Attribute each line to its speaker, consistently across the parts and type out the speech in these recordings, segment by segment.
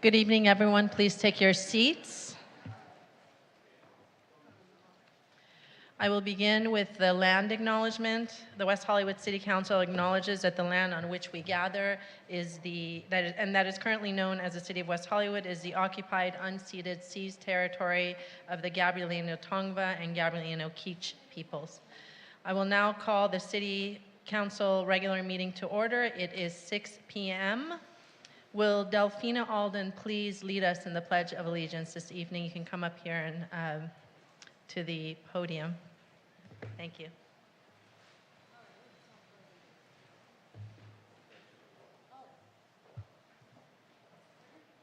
Speaker 1: Good evening, everyone. Please take your seats. I will begin with the land acknowledgement. The West Hollywood City Council acknowledges that the land on which we gather that is currently known as the City of West Hollywood, is the occupied, unceded, seized territory of the Gabrielino Tongva and Gabrielino Kizh peoples. I will now call the City Council regular meeting to order. It is 6 p.m. Will Delphina Alden please lead us in the Pledge of Allegiance this evening? You can come up here and to the podium. Thank you.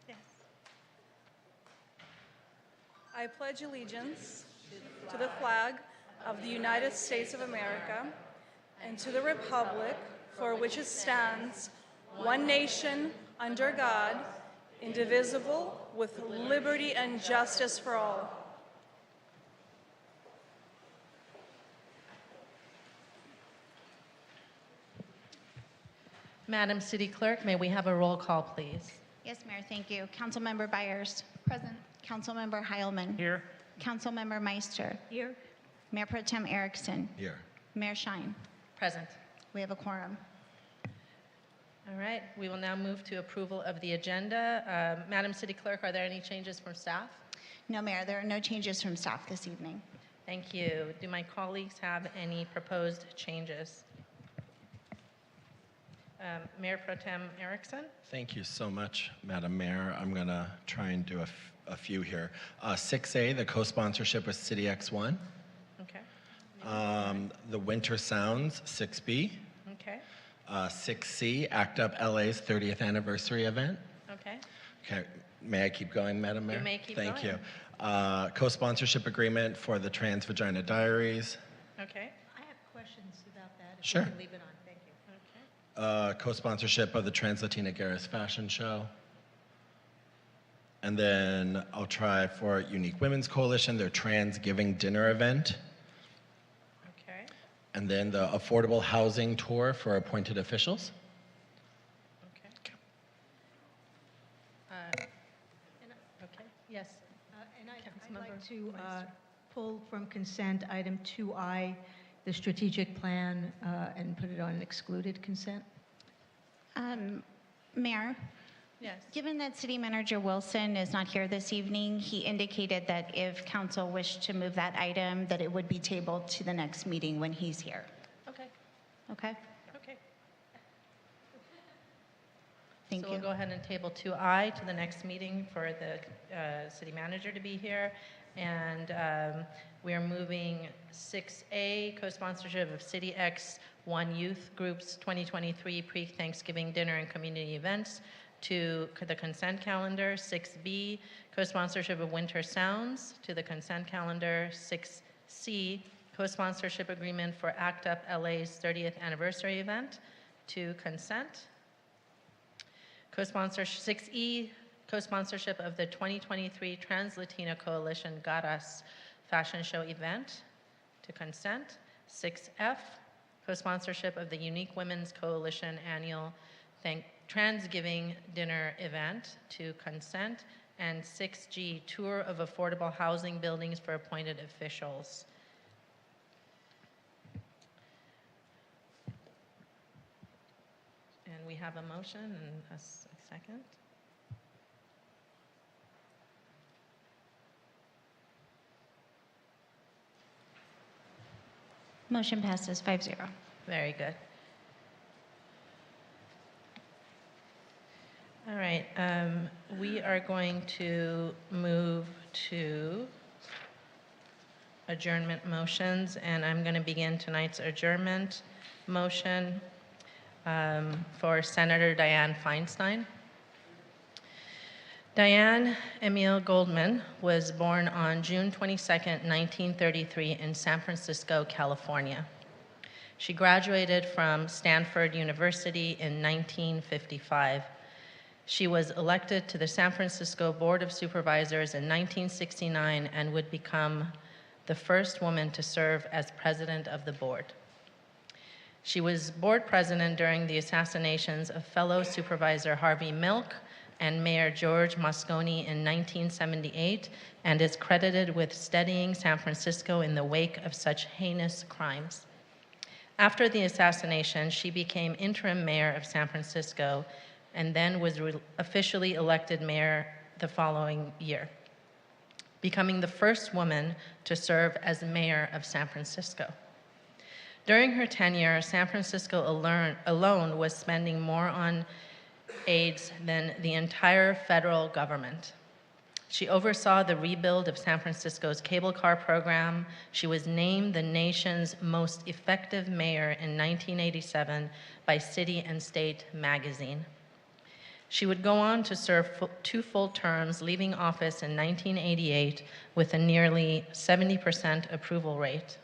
Speaker 1: Yes.
Speaker 2: I pledge allegiance to the flag of the United States of America and to the republic for which it stands, one nation, under God, indivisible, with liberty and justice for all.
Speaker 1: Madam City Clerk, may we have a roll call, please?
Speaker 3: Yes, Mayor, thank you. Councilmember Byers. Present. Councilmember Heilman.
Speaker 4: Here.
Speaker 3: Councilmember Meister.
Speaker 2: Here.
Speaker 3: Mayor Pro Tem Erickson.
Speaker 4: Here.
Speaker 3: Mayor Schein.
Speaker 1: Present.
Speaker 3: We have a quorum.
Speaker 1: All right, we will now move to approval of the agenda. Madam City Clerk, are there any changes from staff?
Speaker 3: No, Mayor, there are no changes from staff this evening.
Speaker 1: Thank you. Do my colleagues have any proposed changes? Mayor Pro Tem Erickson?
Speaker 4: Thank you so much, Madam Mayor. I'm going to try and do a few here. 6A, the co-sponsorship with City X1.
Speaker 1: Okay.
Speaker 4: The Winter Sounds, 6B.
Speaker 1: Okay.
Speaker 4: 6C, ACT UP LA's 30th anniversary event.
Speaker 1: Okay.
Speaker 4: Okay, may I keep going, Madam Mayor?
Speaker 1: You may keep
Speaker 4: Thank
Speaker 1: going.
Speaker 4: you. Co-sponsorship agreement for the Trans Vagina Diaries.
Speaker 1: Okay.
Speaker 5: I have questions about that. If
Speaker 4: Sure.
Speaker 5: we can leave it on. Thank you.
Speaker 1: Okay.
Speaker 4: Co-sponsorship of the Trans Latina Garris Fashion Show. And then I'll try for Unique Women's Coalition, their Trans Giving Dinner event.
Speaker 1: Okay.
Speaker 4: And then the Affordable Housing Tour for appointed officials.
Speaker 1: Okay. Okay. Yes.
Speaker 5: And I'd
Speaker 1: Councilmember
Speaker 5: like to
Speaker 1: Meister.
Speaker 5: pull from consent item 2I, the strategic plan, and put it on excluded consent.
Speaker 3: Mayor,
Speaker 1: Yes.
Speaker 3: given that City Manager Wilson is not here this evening, he indicated that if council wished to move that item, that it would be tabled to the next meeting when he's here.
Speaker 1: Okay.
Speaker 3: Okay?
Speaker 1: Okay.
Speaker 3: Thank
Speaker 1: So
Speaker 3: you.
Speaker 1: we'll go ahead and table 2I to the next meeting for the city manager to be here. And we are moving 6A, co-sponsorship of City X1 Youth Group's 2023 pre-Thanksgiving dinner and community events to the consent calendar. 6B, co-sponsorship of Winter Sounds to the consent calendar. 6C, co-sponsorship agreement for ACT UP LA's 30th anniversary event to consent. Co-sponsorship 6E, co-sponsorship of the 2023 Trans Latina Coalition Garas Fashion Show event to consent. 6F, co-sponsorship of the Unique Women's Coalition annual Transgiving dinner event to consent. And 6G, tour of affordable housing buildings for appointed officials. And we have a motion and a second.
Speaker 3: Motion passes 5-0.
Speaker 1: Very good. All right, we are going to move to adjournment motions, and I'm going to begin tonight's adjournment motion for Senator Dianne Feinstein. Dianne Emile Goldman was born on June 22, 1933 in San Francisco, California. She graduated from Stanford University in 1955. She was elected to the San Francisco Board of Supervisors in 1969 and would become the first woman to serve as president of the board. She was board president during the assassinations of fellow supervisor Harvey Milk and Mayor George Moscone in 1978, and is credited with steadying San Francisco in the wake of such heinous crimes. After the assassination, she became interim mayor of San Francisco and then was officially elected mayor the following year, becoming the first woman to serve as mayor of San Francisco. During her tenure, San Francisco alone was spending more on AIDS than the entire federal government. She oversaw the rebuild of San Francisco's cable car program. She was named the nation's most effective mayor in 1987 by City and State magazine. She would go on to serve 2 full terms, leaving office in 1988 with a nearly 70% approval rate.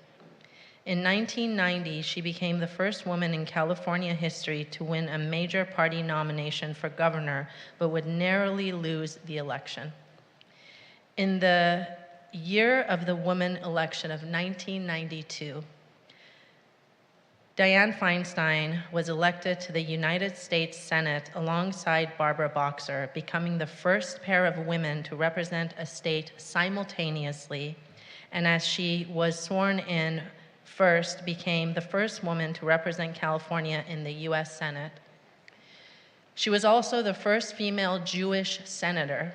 Speaker 1: In 1990, she became the first woman in California history to win a major party nomination for governor, but would narrowly lose the election. In the year of the woman election of 1992, Dianne Feinstein was elected to the United States Senate alongside Barbara Boxer, becoming the first pair of women to represent a state simultaneously, and as she was sworn in first, became the first woman to represent California in the US Senate. She was also the first female Jewish senator.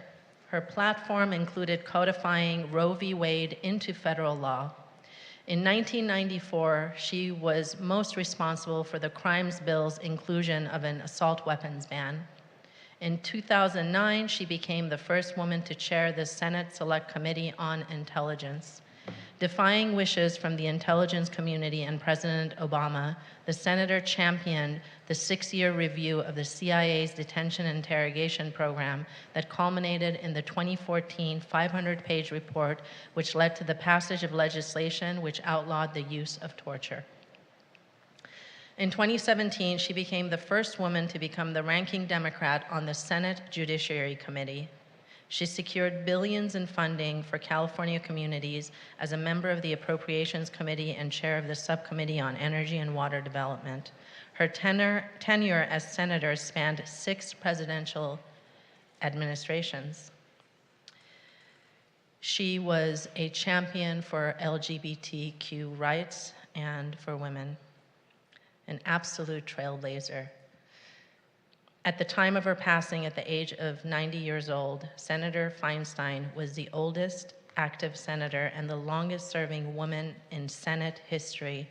Speaker 1: Her platform included codifying Roe v. Wade into federal law. In 1994, she was most responsible for the Crimes Bill's inclusion of an assault weapons ban. In 2009, she became the first woman to chair the Senate Select Committee on Intelligence. Defying wishes from the intelligence community and President Obama, the senator championed the 6-year review of the CIA's detention and interrogation program that culminated in the 2014 500-page report, which led to the passage of legislation which outlawed the use of torture. In 2017, she became the first woman to become the ranking Democrat on the Senate Judiciary Committee. She secured billions in funding for California communities as a member of the Appropriations Committee and chair of the Subcommittee on Energy and Water Development. Her tenure as senator spanned 6 presidential administrations. She was a champion for LGBTQ rights and for women, an absolute trailblazer. At the time of her passing at the age of 90 years old, Senator Feinstein was the oldest active senator and the longest-serving woman in Senate history,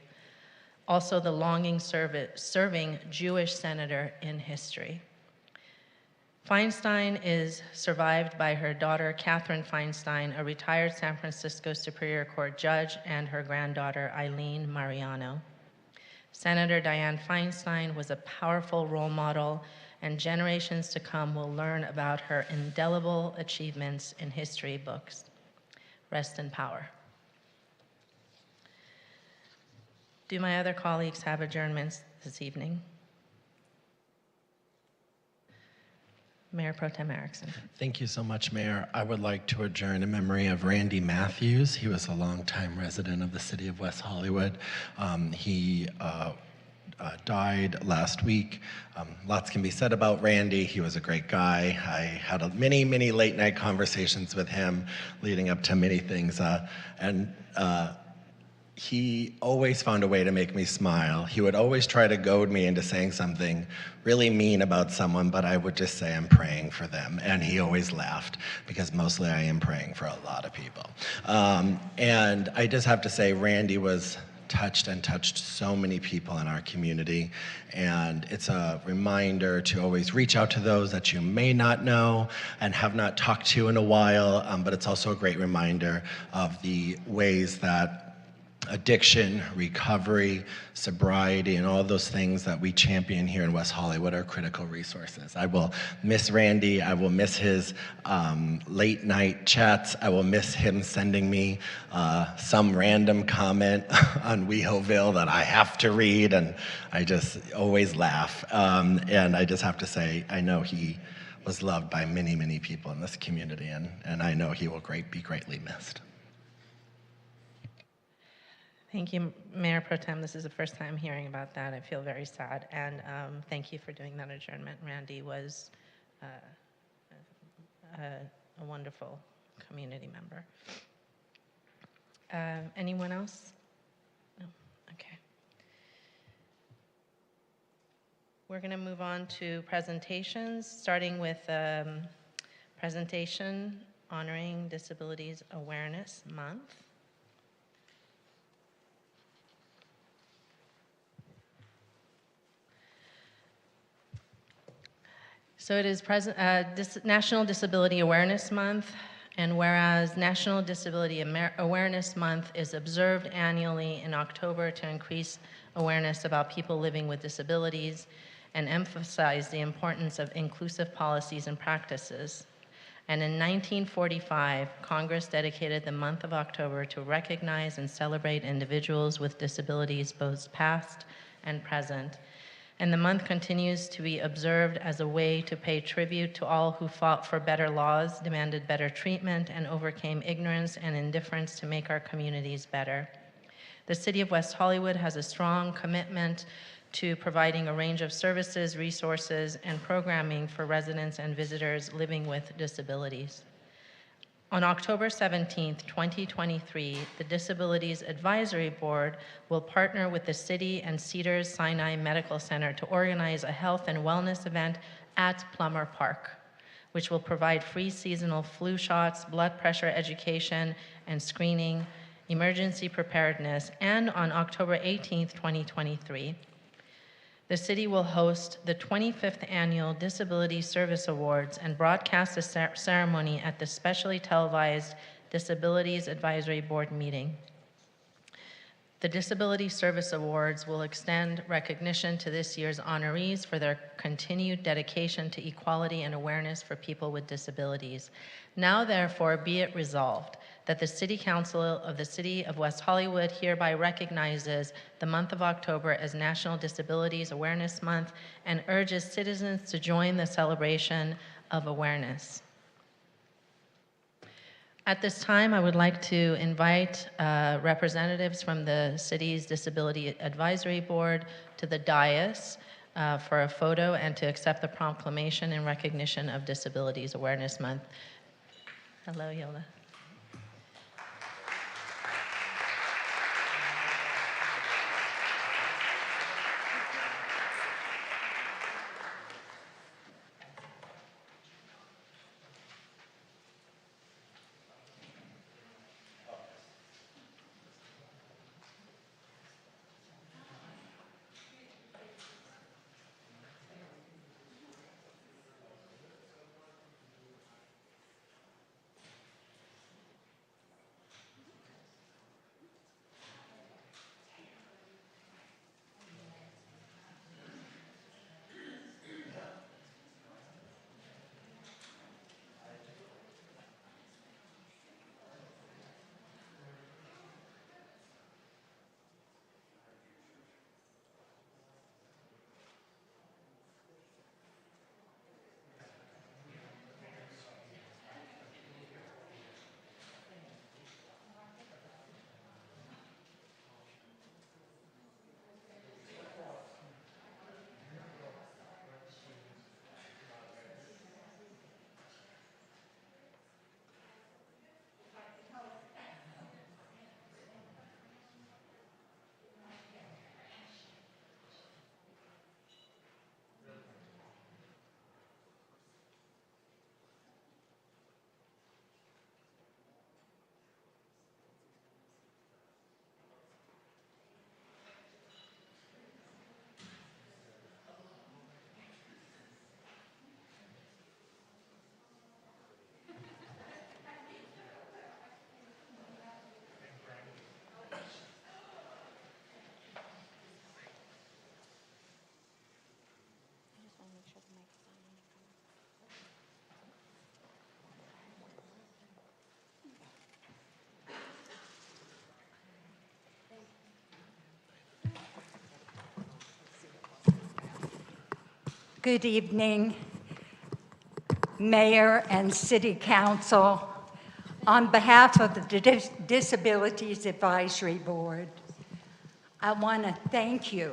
Speaker 1: also the longest-serving Jewish senator in history. Feinstein is survived by her daughter, Catherine Feinstein, a retired San Francisco Superior Court judge, and her granddaughter, Eileen Mariano. Senator Dianne Feinstein was a powerful role model, and generations to come will learn about her indelible achievements in history books. Rest in power. Do my other colleagues have adjournments this evening? Mayor Pro Tem Erickson.
Speaker 4: Thank you so much, Mayor. I would like to adjourn in memory of Randy Matthews. He was a longtime resident of the city of West Hollywood. He died last week. Lots can be said about Randy. He was a great guy. I had many, many late night conversations with him leading up to many things. He always found a way to make me smile. He would always try to goad me into saying something really mean about someone, but I would just say I'm praying for them. And he always laughed, because mostly I am praying for a lot of people. And I just have to say, Randy was touched so many people in our community, and it's a reminder to always reach out to those that you may not know and have not talked to in a while, but it's also a great reminder of the ways that addiction, recovery, sobriety, and all those things that we champion here in West Hollywood are critical resources. I will miss Randy. I will miss his late night chats. I will miss him sending me some random comment on WehoVille that I have to read, and I just always laugh. And I just have to say, I know he was loved by many, many people in this community, and I know he will be greatly missed.
Speaker 1: Thank you, Mayor Pro Tem. This is the first time hearing about that. I feel very sad, and thank you for doing that adjournment. Randy was a wonderful community member. Anyone else? No? Okay. We're going to move on to presentations, starting with presentation honoring Disabilities Awareness Month. So it is National Disability Awareness Month, and whereas National Disability Awareness Month is observed annually in October to increase awareness about people living with disabilities and emphasize the importance of inclusive policies and practices. And in 1945, Congress dedicated the month of October to recognize and celebrate individuals with disabilities, both past and present. And the month continues to be observed as a way to pay tribute to all who fought for better laws, demanded better treatment, and overcame ignorance and indifference to make our communities better. The City of West Hollywood has a strong commitment to providing a range of services, resources, and programming for residents and visitors living with disabilities. On October 17, 2023, the Disabilities Advisory Board will partner with the City and Cedars-Sinai Medical Center to organize a health and wellness event at Plummer Park, which will provide free seasonal flu shots, blood pressure education and screening, emergency preparedness, and on October 18, 2023, the city will host the 25th Annual Disability Service Awards and broadcast the ceremony at the specially televised Disabilities Advisory Board meeting. The Disability Service Awards will extend recognition to this year's honorees for their continued dedication to equality and awareness for people with disabilities. Now, therefore, be it resolved that the City Council of the City of West Hollywood hereby recognizes the month of October as National Disabilities Awareness Month and urges citizens to join the celebration of awareness. At this time, I would like to invite representatives from the city's Disability Advisory Board to the dais for a photo and to accept the proclamation in recognition of Disabilities Awareness Month. Hello, Yola.
Speaker 6: Good evening, Mayor and City Council. On behalf of the Disabilities Advisory Board, I want to thank you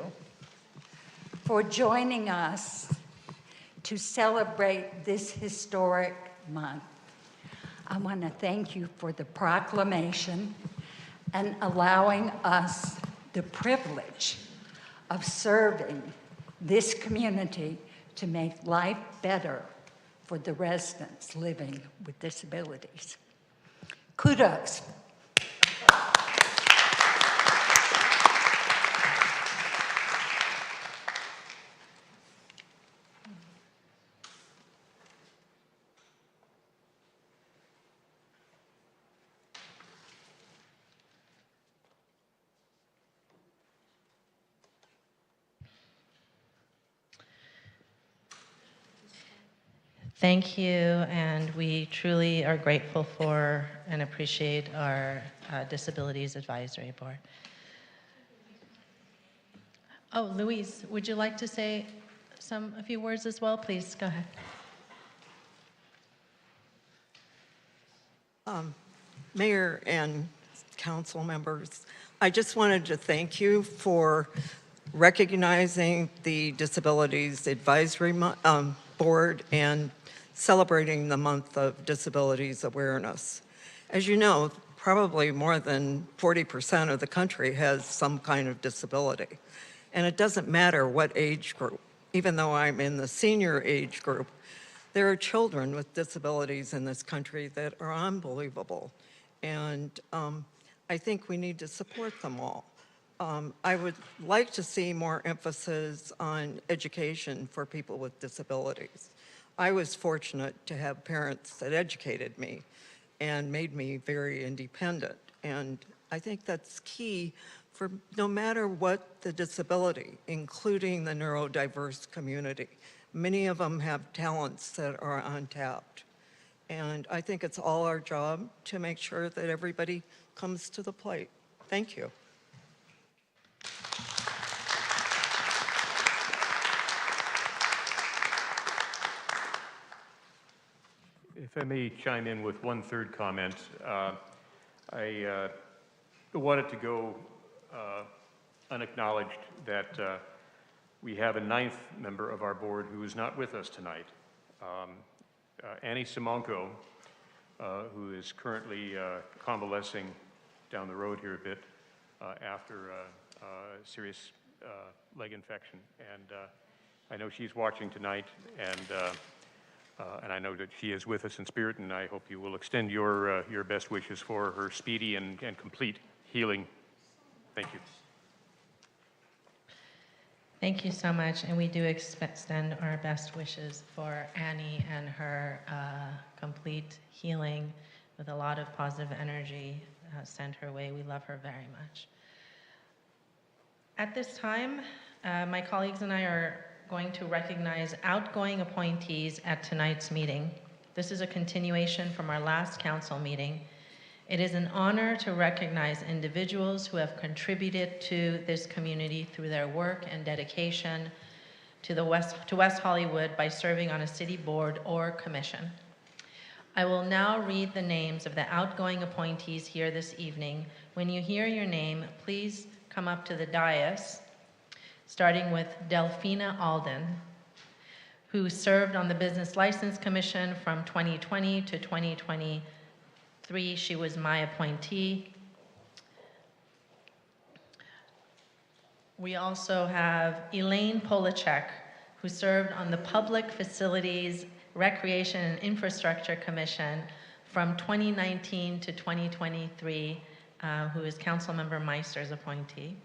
Speaker 6: for joining us to celebrate this historic month. I want to thank you for the proclamation and allowing us the privilege of serving this community to make life better for the residents living with disabilities. Kudos.
Speaker 1: Thank you, and we truly are grateful for and appreciate our Disabilities Advisory Board. Oh, Louise, would you like to say a few words as well? Please, go ahead.
Speaker 7: Mayor and council members, I just wanted to thank you for recognizing the Disabilities Advisory Board and celebrating the month of disabilities awareness. As you know, probably more than 40% of the country has some kind of disability. And it doesn't matter what age group. Even though I'm in the senior age group, there are children with disabilities in this country that are unbelievable. And I think we need to support them all. I would like to see more emphasis on education for people with disabilities. I was fortunate to have parents that educated me and made me very independent. And I think that's key for no matter what the disability, including the neurodiverse community. Many of them have talents that are untapped. And I think it's all our job to make sure that everybody comes to the plate. Thank you.
Speaker 8: If I may chime in with one third comment, I wanted to go unacknowledged that we have a 9th member of our board who is not with us tonight. Annie Simonko, who is currently convalescing down the road here a bit after a serious leg infection. And I know she's watching tonight, and I know that she is with us in spirit, and I hope you will extend your best wishes for her speedy and complete healing. Thank you.
Speaker 1: Thank you so much, and we do extend our best wishes for Annie and her complete healing with a lot of positive energy sent her way. We love her very much. At this time, my colleagues and I are going to recognize outgoing appointees at tonight's meeting. This is a continuation from our last council meeting. It is an honor to recognize individuals who have contributed to this community through their work and dedication to West Hollywood by serving on a city board or commission. I will now read the names of the outgoing appointees here this evening. When you hear your name, please come up to the dais, starting with Delphina Alden, who served on the Business License Commission from 2020 to 2023. She was my appointee. We also have Elaine Polachek, who served on the Public Facilities, Recreation and Infrastructure Commission from 2019 to 2023, who is Councilmember Meister's appointee.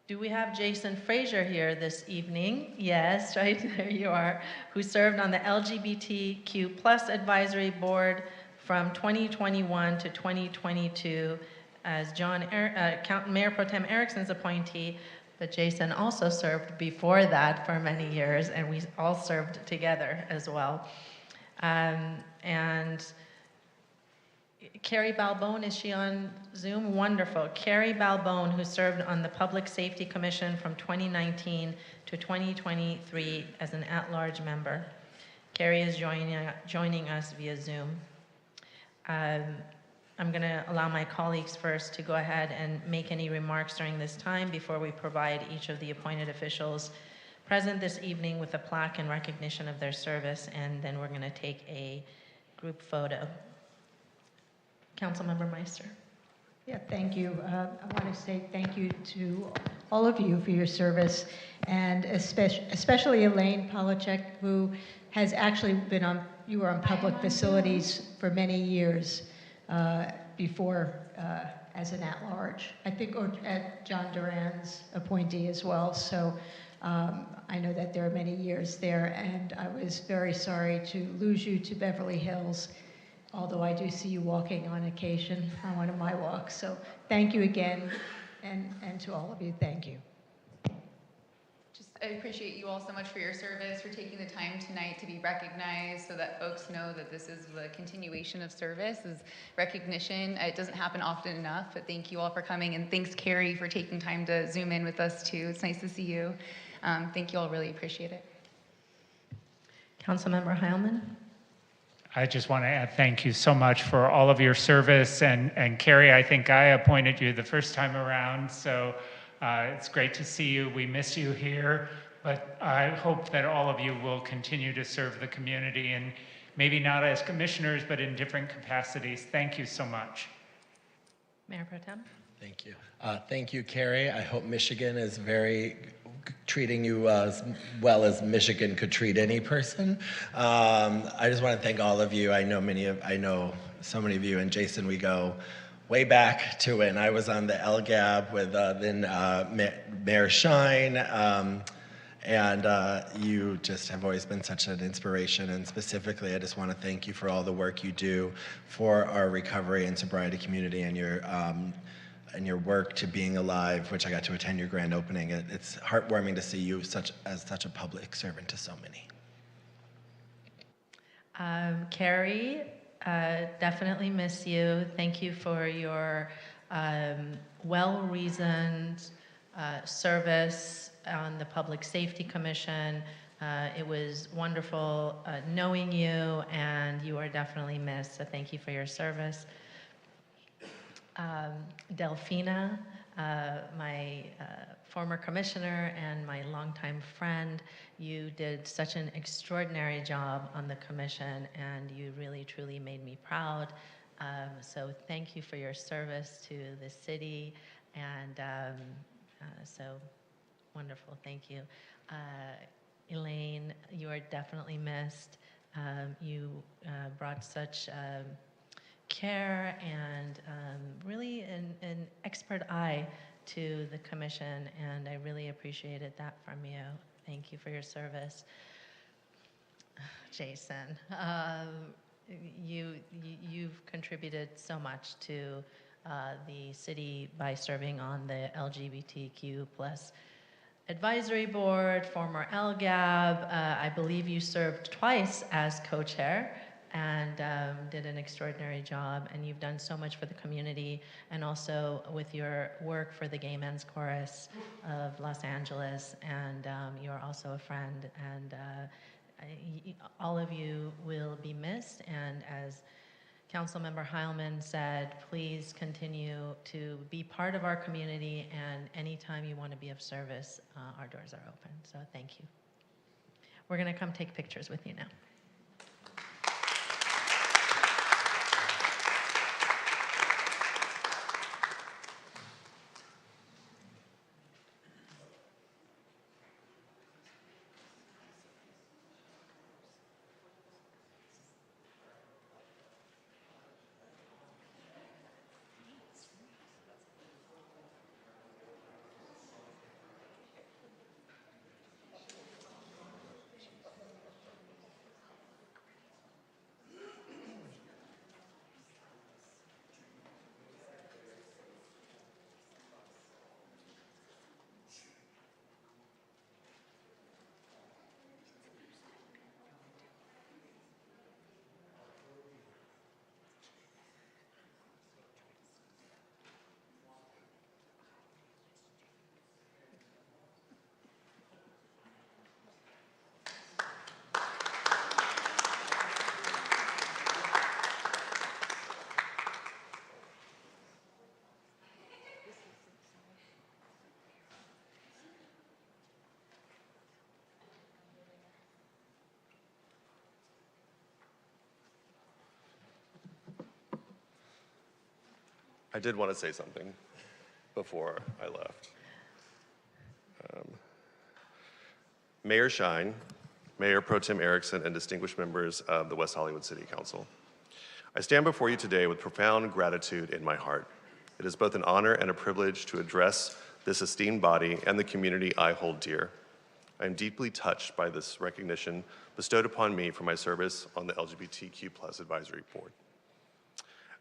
Speaker 1: Do we have Jason Frazier here this evening? Yes, right there you are, who served on the LGBTQ+ Advisory Board from 2021 to 2022 as Mayor Pro Tem Erickson's appointee, but Jason also served before that for many years, and we all served together as well. And Carrie Balbone, is she on Zoom? Wonderful. Carrie Balbone, who served on the Public Safety Commission from 2019 to 2023 as an at-large member. Carrie is joining us via Zoom. I'm going to allow my colleagues first to go ahead and make any remarks during this time before we provide each of the appointed officials present this evening with a plaque in recognition of their service, and then we're going to take a group photo. Councilmember Meister.
Speaker 5: Yeah, thank you. I want to say thank you to all of you for your service, and especially Elaine Polachek, who has actually been on, you were on public facilities for many years before as an at-large. I think, or at John Duran's appointee as well. So I know that there are many years there, and I was very sorry to lose you to Beverly Hills, although I do see you walking on occasion on one of my walks. So thank you again, and to all of you, thank you.
Speaker 9: I appreciate you all so much for your service, for taking the time tonight to be recognized so that folks know that this is the continuation of service, is recognition. It doesn't happen often enough, but thank you all for coming, and thanks, Carrie, for taking time to Zoom in with us too. It's nice to see you. Thank you all, really appreciate it.
Speaker 1: Councilmember Heilman.
Speaker 10: I just want to add thank you so much for all of your service. And Carrie, I think I appointed you the first time around, so it's great to see you. We miss you here, but I hope that all of you will continue to serve the community, and maybe not as commissioners, but in different capacities. Thank you so much.
Speaker 1: Mayor Pro Tem.
Speaker 4: Thank you. Thank you, Carrie. I hope Michigan is treating you as well as Michigan could treat any person. I just want to thank all of you. I know so many of you, and Jason, we go way back to when I was on the LGAB with then Mayor Shine, and you just have always been such an inspiration. And specifically, I just want to thank you for all the work you do for our recovery and sobriety community, and your work to being alive, which I got to attend your grand opening. It's heartwarming to see you as such a public servant to so many.
Speaker 1: Carrie, definitely miss you. Thank you for your well-reasoned service on the Public Safety Commission. It was wonderful knowing you, and you are definitely missed, so thank you for your service. Delphina, my former commissioner and my longtime friend, you did such an extraordinary job on the commission, and you really truly made me proud. So thank you for your service to the city, and so wonderful, thank you. Elaine, you are definitely missed. You brought such care and really an expert eye to the commission, and I really appreciated that from you. Thank you for your service. Jason, you've contributed so much to the city by serving on the LGBTQ+ advisory board, former LGAB. I believe you served twice as co-chair, and did an extraordinary job, and you've done so much for the community, and also with your work for the Gay Men's Chorus of Los Angeles, and you're also a friend, and all of you will be missed, and as Councilmember Heilman said, please continue to be part of our community, and anytime you want to be of service, our doors are open, so thank you. We're going to come take pictures with you now.
Speaker 11: I did want to say something before I left. Mayor Shine, Mayor Pro Tem Erickson, and distinguished members of the West Hollywood City Council. I stand before you today with profound gratitude in my heart. It is both an honor and a privilege to address this esteemed body and the community I hold dear. I am deeply touched by this recognition bestowed upon me for my service on the LGBTQ+ Advisory Board.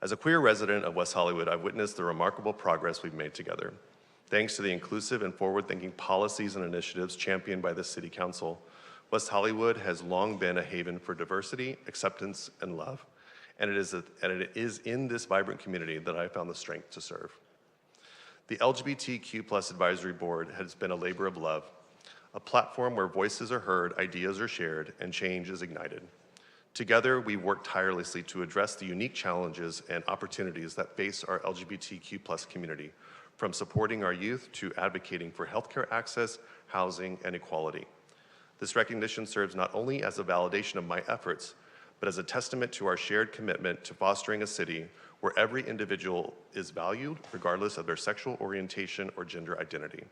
Speaker 11: As a queer resident of West Hollywood, I've witnessed the remarkable progress we've made together. Thanks to the inclusive and forward-thinking policies and initiatives championed by the City Council, West Hollywood has long been a haven for diversity, acceptance, and love. And it is in this vibrant community that I found the strength to serve. The LGBTQ+ Advisory Board has been a labor of love, a platform where voices are heard, ideas are shared, and change is ignited. Together, we work tirelessly to address the unique challenges and opportunities that face our LGBTQ+ community, from supporting our youth to advocating for healthcare access, housing, and equality. This recognition serves not only as a validation of my efforts, but as a testament to our shared commitment to fostering a city where every individual is valued, regardless of their sexual orientation or gender identity.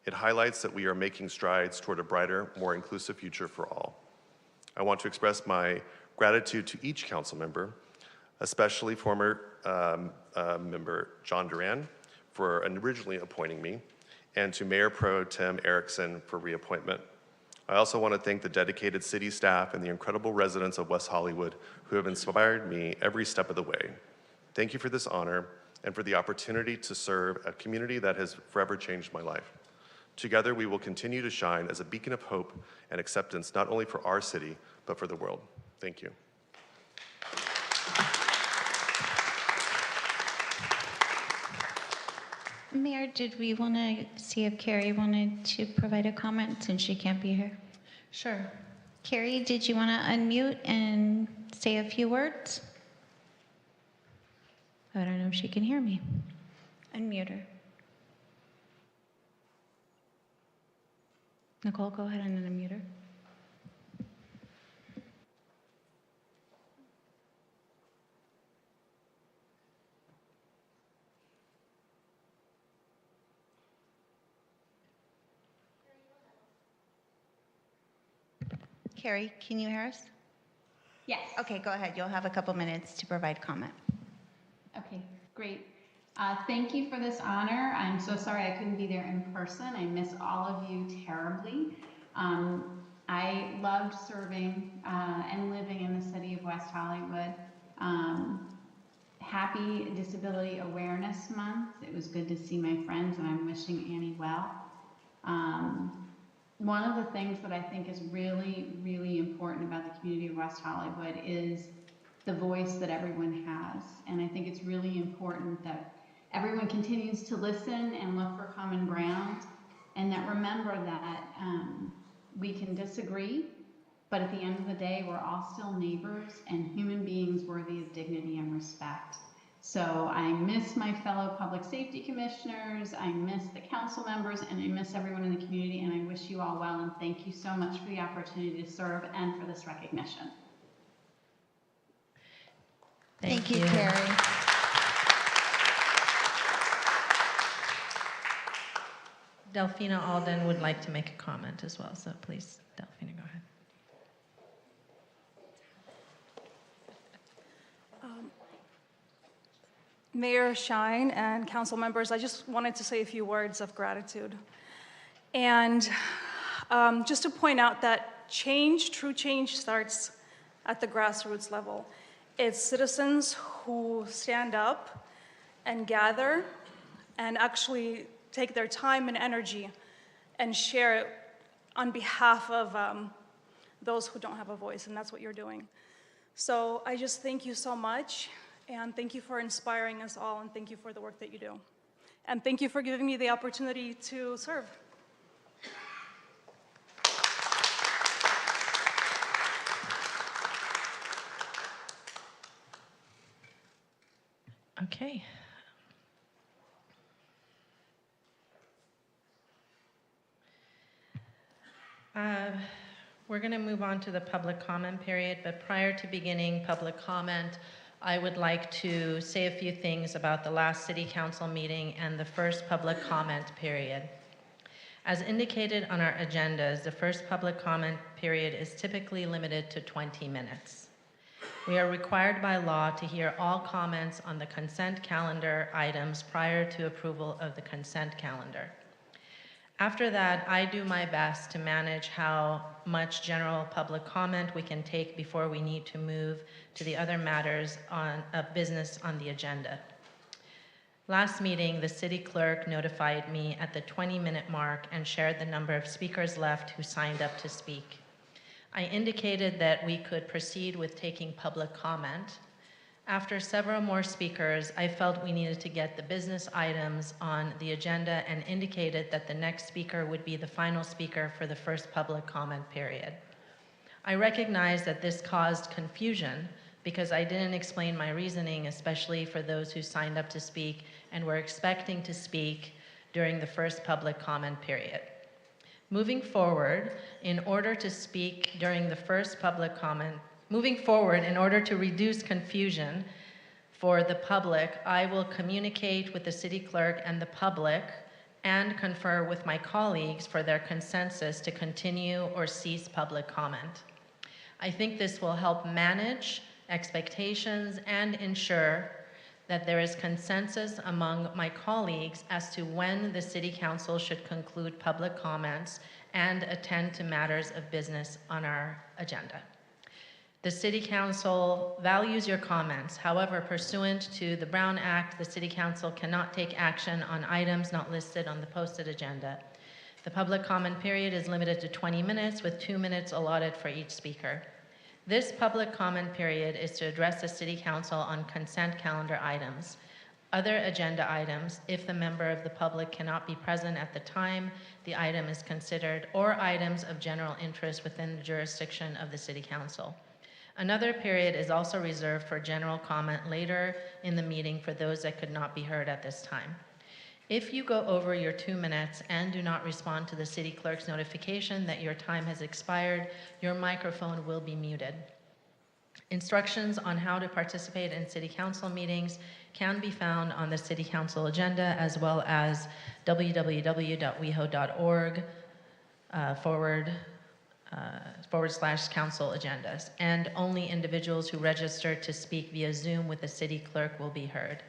Speaker 11: It highlights that we are making strides toward a brighter, more inclusive future for all. I want to express my gratitude to each council member, especially former member John Duran for originally appointing me, and to Mayor Pro Tem Erickson for reappointment. I also want to thank the dedicated city staff and the incredible residents of West Hollywood who have inspired me every step of the way. Thank you for this honor and for the opportunity to serve a community that has forever changed my life. Together, we will continue to shine as a beacon of hope and acceptance, not only for our city, but for the world. Thank you.
Speaker 3: Mayor, did we want to see if Carrie wanted to provide a comment since she can't be here?
Speaker 1: Sure.
Speaker 3: Carrie, did you want to unmute and say a few words? I don't know if she can hear me. Unmute her. Nicole, go ahead and unmute her. Carrie, can you hear us?
Speaker 12: Yes.
Speaker 3: Okay, go ahead. You'll have a couple minutes to provide comment.
Speaker 12: Okay, great. Thank you for this honor. I'm so sorry I couldn't be there in person. I miss all of you terribly. I loved serving and living in the city of West Hollywood. Happy Disability Awareness Month. It was good to see my friends, and I'm wishing Annie well. One of the things that I think is really, really important about the community of West Hollywood is the voice that everyone has. And I think it's really important that everyone continues to listen and look for common ground, and that remember that we can disagree, but at the end of the day, we're all still neighbors and human beings worthy of dignity and respect. So I miss my fellow public safety commissioners, I miss the council members, and I miss everyone in the community, and I wish you all well, and thank you so much for the opportunity to serve and for this recognition.
Speaker 3: Thank you, Carrie.
Speaker 1: Delphina Alden would like to make a comment as well, so please, Delphina, go ahead.
Speaker 2: Mayor Shine and council members, I just wanted to say a few words of gratitude. And just to point out that change, true change, starts at the grassroots level. It's citizens who stand up and gather and actually take their time and energy and share it on behalf of those who don't have a voice, and that's what you're doing. So I just thank you so much, and thank you for inspiring us all, and thank you for the work that you do. And thank you for giving me the opportunity to serve.
Speaker 1: Okay. We're going to move on to the public comment period, but prior to beginning public comment, I would like to say a few things about the last city council meeting and the first public comment period. As indicated on our agendas, the first public comment period is typically limited to 20 minutes. We are required by law to hear all comments on the consent calendar items prior to approval of the consent calendar. After that, I do my best to manage how much general public comment we can take before we need to move to the other matters of business on the agenda. Last meeting, the city clerk notified me at the 20-minute mark and shared the number of speakers left who signed up to speak. I indicated that we could proceed with taking public comment. After several more speakers, I felt we needed to get the business items on the agenda and indicated that the next speaker would be the final speaker for the first public comment period. I recognize that this caused confusion because I didn't explain my reasoning, especially for those who signed up to speak and were expecting to speak during the first public comment period. Moving forward, in order to speak during the first public comment, in order to reduce confusion for the public, I will communicate with the city clerk and the public and confer with my colleagues for their consensus to continue or cease public comment. I think this will help manage expectations and ensure that there is consensus among my colleagues as to when the City Council should conclude public comments and attend to matters of business on our agenda. The City Council values your comments. However, pursuant to the Brown Act, the City Council cannot take action on items not listed on the posted agenda. The public comment period is limited to 20 minutes with 2 minutes allotted for each speaker. This public comment period is to address the City Council on consent calendar items. Other agenda items, if the member of the public cannot be present at the time the item is considered, or items of general interest within the jurisdiction of the City Council. Another period is also reserved for general comment later in the meeting for those that could not be heard at this time. If you go over your 2 minutes and do not respond to the city clerk's notification that your time has expired, your microphone will be muted. Instructions on how to participate in city council meetings can be found on the city council agenda as well as www.weho.org /council agendas, and only individuals who register to speak via Zoom with the city clerk will be heard.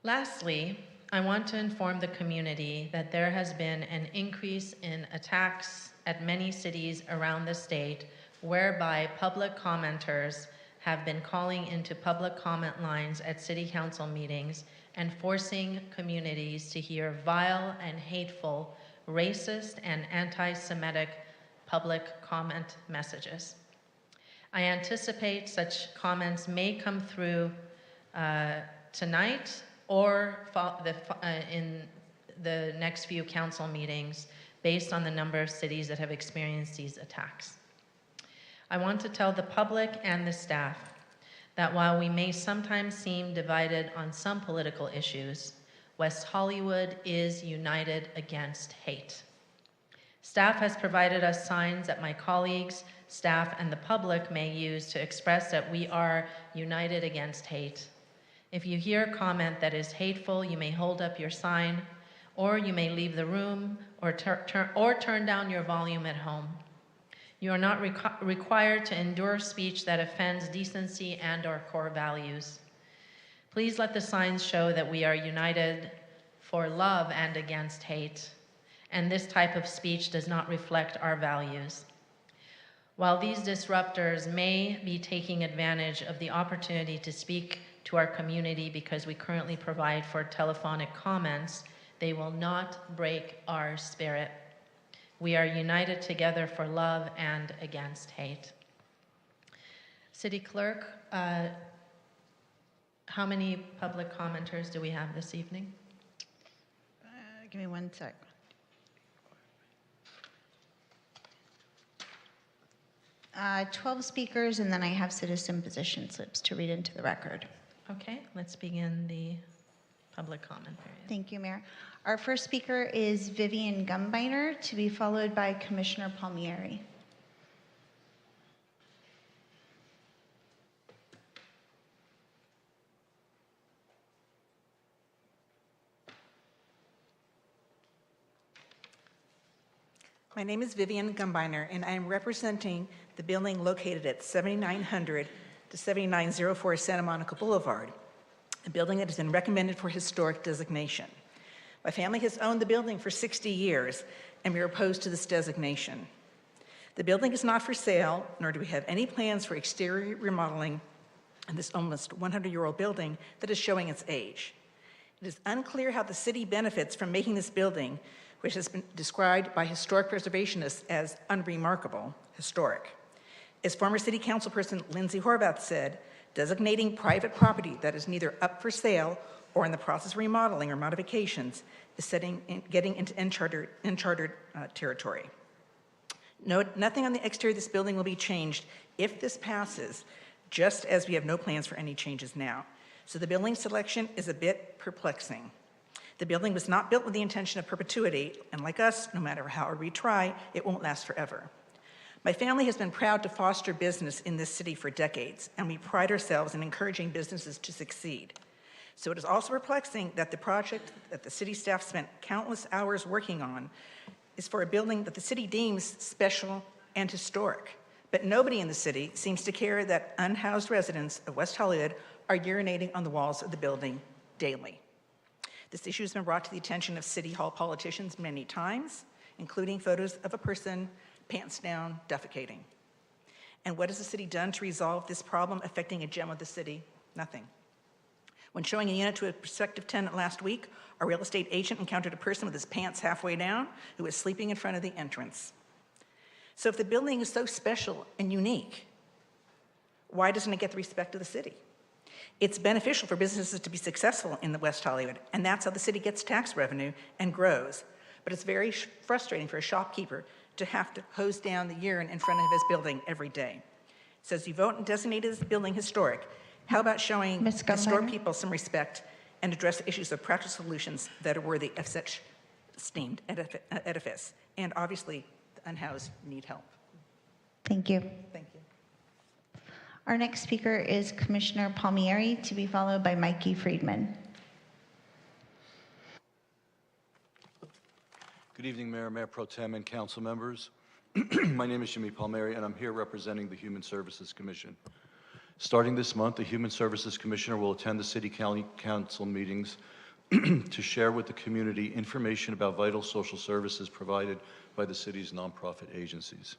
Speaker 1: Lastly, I want to inform the community that there has been an increase in attacks at many cities around the state whereby public commenters have been calling into public comment lines at city council meetings and forcing communities to hear vile and hateful, racist and anti-Semitic public comment messages. I anticipate such comments may come through tonight or in the next few council meetings based on the number of cities that have experienced these attacks. I want to tell the public and the staff that while we may sometimes seem divided on some political issues, West Hollywood is united against hate. Staff has provided us signs that my colleagues, staff, and the public may use to express that we are united against hate. If you hear a comment that is hateful, you may hold up your sign, or you may leave the room, or turn down your volume at home. You are not required to endure speech that offends decency and our core values. Please let the signs show that we are united for love and against hate, and this type of speech does not reflect our values. While these disruptors may be taking advantage of the opportunity to speak to our community because we currently provide for telephonic comments, they will not break our spirit. We are united together for love and against hate. City Clerk, how many public commenters do we have this evening?
Speaker 3: Give me 1 sec. Uh, 12 speakers, and then I have citizen position slips to read into the record.
Speaker 1: Okay, let's begin the public comment period.
Speaker 3: Thank you, Mayor. Our first speaker is Vivian Gumbiner, to be followed by Commissioner Palmieri.
Speaker 13: My name is Vivian Gumbiner, and I am representing the building located at 7900 to 7904 Santa Monica Boulevard, a building that has been recommended for historic designation. My family has owned the building for 60 years, and we are opposed to this designation. The building is not for sale, nor do we have any plans for exterior remodeling in this almost 100-year-old building that is showing its age. It is unclear how the city benefits from making this building, which has been described by historic preservationists as unremarkable, historic. As former city councilperson Lindsay Horvath said, designating private property that is neither up for sale or in the process of remodeling or modifications is getting into uncharted territory. Nothing on the exterior of this building will be changed if this passes, just as we have no plans for any changes now. So the building selection is a bit perplexing. The building was not built with the intention of perpetuity, and like us, no matter how hard we try, it won't last forever. My family has been proud to foster business in this city for decades, and we pride ourselves in encouraging businesses to succeed. So it is also perplexing that the project that the city staff spent countless hours working on is for a building that the city deems special and historic. But nobody in the city seems to care that unhoused residents of West Hollywood are urinating on the walls of the building daily. This issue has been brought to the attention of City Hall politicians many times, including photos of a person pants down, defecating. And what has the city done to resolve this problem affecting a gem of the city? Nothing. When showing a unit to a prospective tenant last week, our real estate agent encountered a person with his pants halfway down who was sleeping in front of the entrance. So if the building is so special and unique, why doesn't it get the respect of the city? It's beneficial for businesses to be successful in the West Hollywood, and that's how the city gets tax revenue and grows. But it's very frustrating for a shopkeeper to have to hose down the urine in front of his building every day. So as you vote and designate this building historic, how about showing historic people some respect and address issues of practical solutions that are worthy of such esteemed edifice? And obviously, the unhoused need help.
Speaker 3: Thank you.
Speaker 13: Thank you.
Speaker 3: Our next speaker is Commissioner Palmieri, to be followed by Mikey Friedman.
Speaker 14: Good evening, Mayor, Mayor Pro Tem, and council members. My name is Jimmy Palmieri, and I'm here representing the Human Services Commission. Starting this month, the Human Services Commissioner will attend the City County Council meetings to share with the community information about vital social services provided by the city's nonprofit agencies.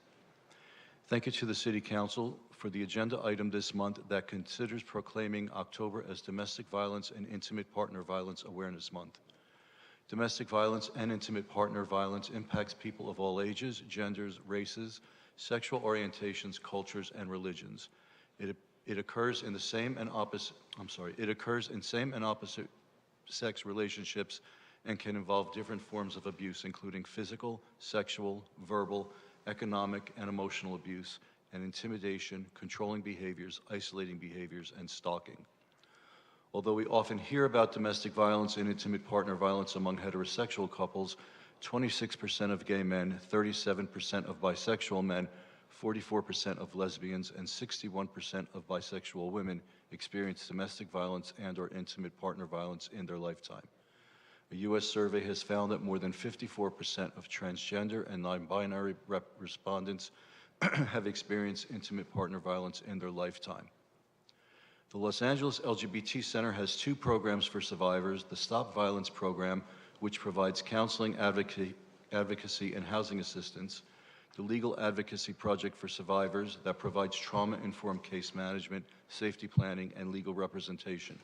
Speaker 14: Thank you to the City Council for the agenda item this month that considers proclaiming October as Domestic Violence and Intimate Partner Violence Awareness Month. Domestic violence and intimate partner violence impacts people of all ages, genders, races, sexual orientations, cultures, and religions. It occurs in same and opposite sex relationships and can involve different forms of abuse, including physical, sexual, verbal, economic, and emotional abuse, and intimidation, controlling behaviors, isolating behaviors, and stalking. Although we often hear about domestic violence and intimate partner violence among heterosexual couples, 26% of gay men, 37% of bisexual men, 44% of lesbians, and 61% of bisexual women experience domestic violence and/or intimate partner violence in their lifetime. A U.S. survey has found that more than 54% of transgender and non-binary respondents have experienced intimate partner violence in their lifetime. The Los Angeles LGBT Center has two programs for survivors: the Stop Violence program, which provides counseling, advocacy, and housing assistance; the Legal Advocacy Project for Survivors, that provides trauma-informed case management, safety planning, and legal representation.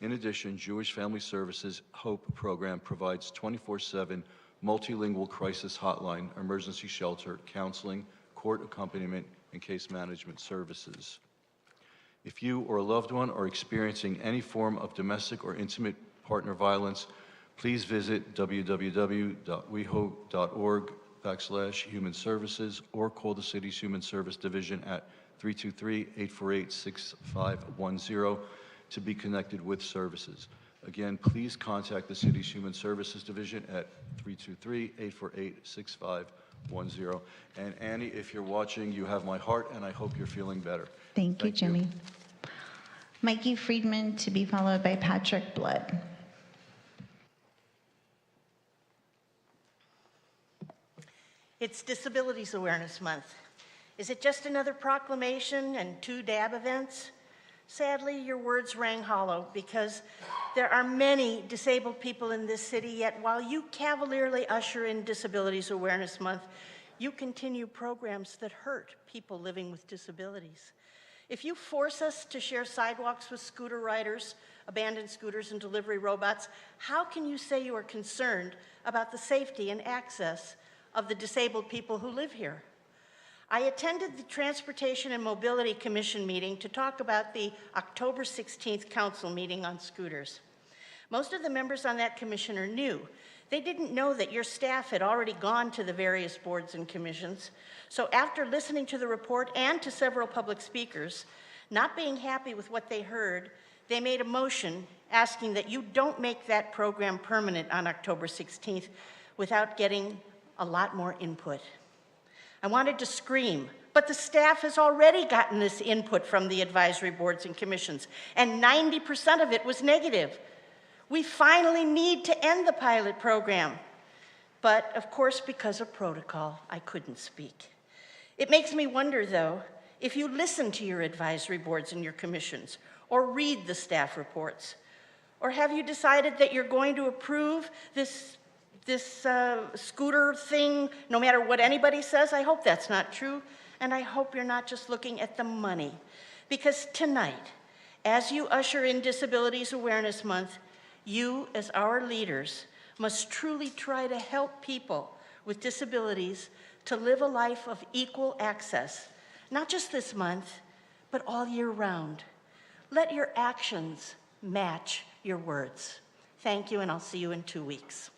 Speaker 14: In addition, Jewish Family Services HOPE program provides 24/7 multilingual crisis hotline, emergency shelter, counseling, court accompaniment, and case management services. If you or a loved one are experiencing any form of domestic or intimate partner violence, please visit www.weho.org/human services or call the city's Human Service Division at 323-848-6510 to be connected with services. Again, please contact the city's Human Services Division at 323-848-6510. And Annie, if you're watching, you have my heart, and I hope you're feeling better.
Speaker 3: Thank you, Jimmy. Mikey Friedman, to be followed by Patrick Blood.
Speaker 15: It's Disabilities Awareness Month. Is it just another proclamation and 2 DAB events? Sadly, your words rang hollow because there are many disabled people in this city, yet while you cavalierly usher in Disabilities Awareness Month, you continue programs that hurt people living with disabilities. If you force us to share sidewalks with scooter riders, abandoned scooters, and delivery robots, how can you say you are concerned about the safety and access of the disabled people who live here? I attended the Transportation and Mobility Commission meeting to talk about the October 16th council meeting on scooters. Most of the members on that commission are new. They didn't know that your staff had already gone to the various boards and commissions. So after listening to the report and to several public speakers, not being happy with what they heard, they made a motion asking that you don't make that program permanent on October 16th without getting a lot more input. I wanted to scream, but the staff has already gotten this input from the advisory boards and commissions, and 90% of it was negative. We finally need to end the pilot program. But of course, because of protocol, I couldn't speak. It makes me wonder, though, if you listen to your advisory boards and your commissions, or read the staff reports, or have you decided that you're going to approve this scooter thing, no matter what anybody says? I hope that's not true, and I hope you're not just looking at the money. Because tonight, as you usher in Disabilities Awareness Month, you, as our leaders, must truly try to help people with disabilities to live a life of equal access, not just this month, but all year round. Let your actions match your words. Thank you, and I'll see you in 2 weeks.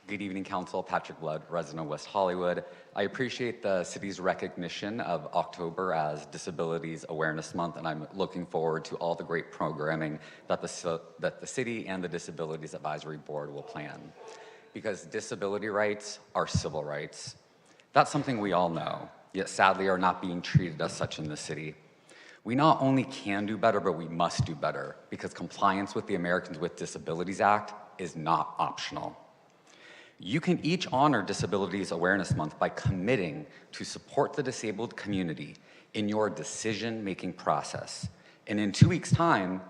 Speaker 16: Good evening, Council. Patrick Blood, resident of West Hollywood. I appreciate the city's recognition of October as Disabilities Awareness Month, and I'm looking forward to all the great programming that the city and the Disabilities Advisory Board will plan. Because disability rights are civil rights. That's something we all know, yet sadly are not being treated as such in the city. We not only can do better, but we must do better, because compliance with the Americans with Disabilities Act is not optional. You can each honor Disabilities Awareness Month by committing to support the disabled community in your decision-making process. And in 2 weeks' time,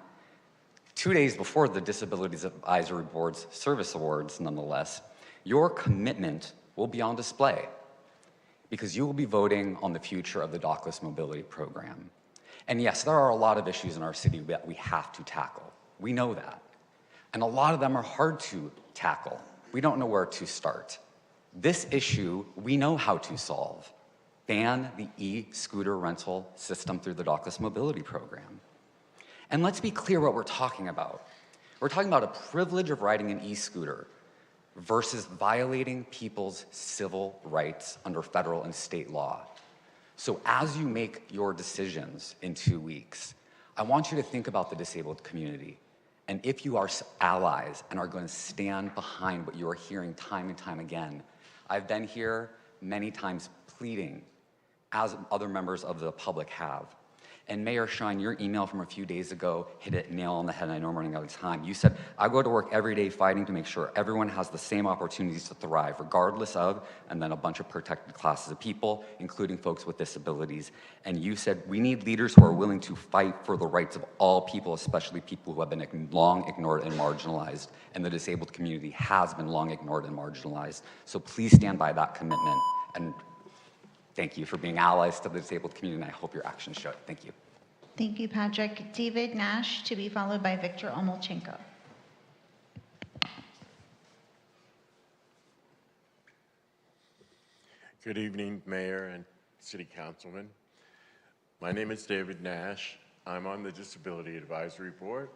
Speaker 16: 2 days before the Disabilities Advisory Board's Service Awards, nonetheless, your commitment will be on display because you will be voting on the future of the Dockless Mobility Program. And yes, there are a lot of issues in our city that we have to tackle. We know that. And a lot of them are hard to tackle. We don't know where to start. This issue, we know how to solve. Ban the e-scooter rental system through the Dockless Mobility Program. And let's be clear what we're talking about. We're talking about a privilege of riding an e-scooter versus violating people's civil rights under federal and state law. So as you make your decisions in 2 weeks, I want you to think about the disabled community. And if you are allies and are going to stand behind what you are hearing time and time again, I've been here many times pleading, as other members of the public have. And Mayor Shine, your email from a few days ago hit it nail on the head, and I know I'm running out of time. You said, I go to work every day fighting to make sure everyone has the same opportunities to thrive, regardless of, and then a bunch of protected classes of people, including folks with disabilities. And you said, we need leaders who are willing to fight for the rights of all people, especially people who have been long ignored and marginalized. And the disabled community has been long ignored and marginalized. So please stand by that commitment. And thank you for being allies to the disabled community, and I hope your actions show it. Thank you.
Speaker 3: Thank you, Patrick. David Nash, to be followed by Victor Omolchenko.
Speaker 17: Good evening, Mayor and City Councilman. My name is David Nash. I'm on the Disability Advisory Board.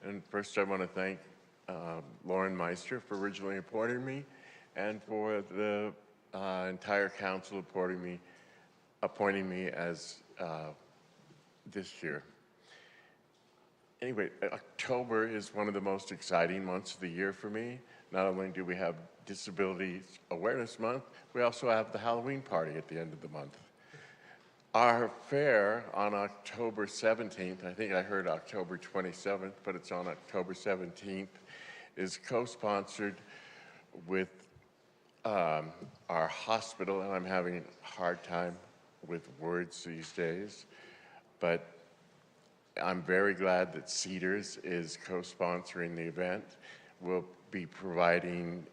Speaker 17: And first I want to thank Lauren Meister for originally appointing me and for the entire council appointing me as this year. Anyway, October is one of the most exciting months of the year for me. Not only do we have Disability Awareness Month, we also have the Halloween party at the end of the month. Our fair on October 17th, I think I heard October 27th, but it's on October 17th, is co-sponsored with our hospital, and I'm having a hard time with words these days, but I'm very glad that Cedars is co-sponsoring the event. We'll be providing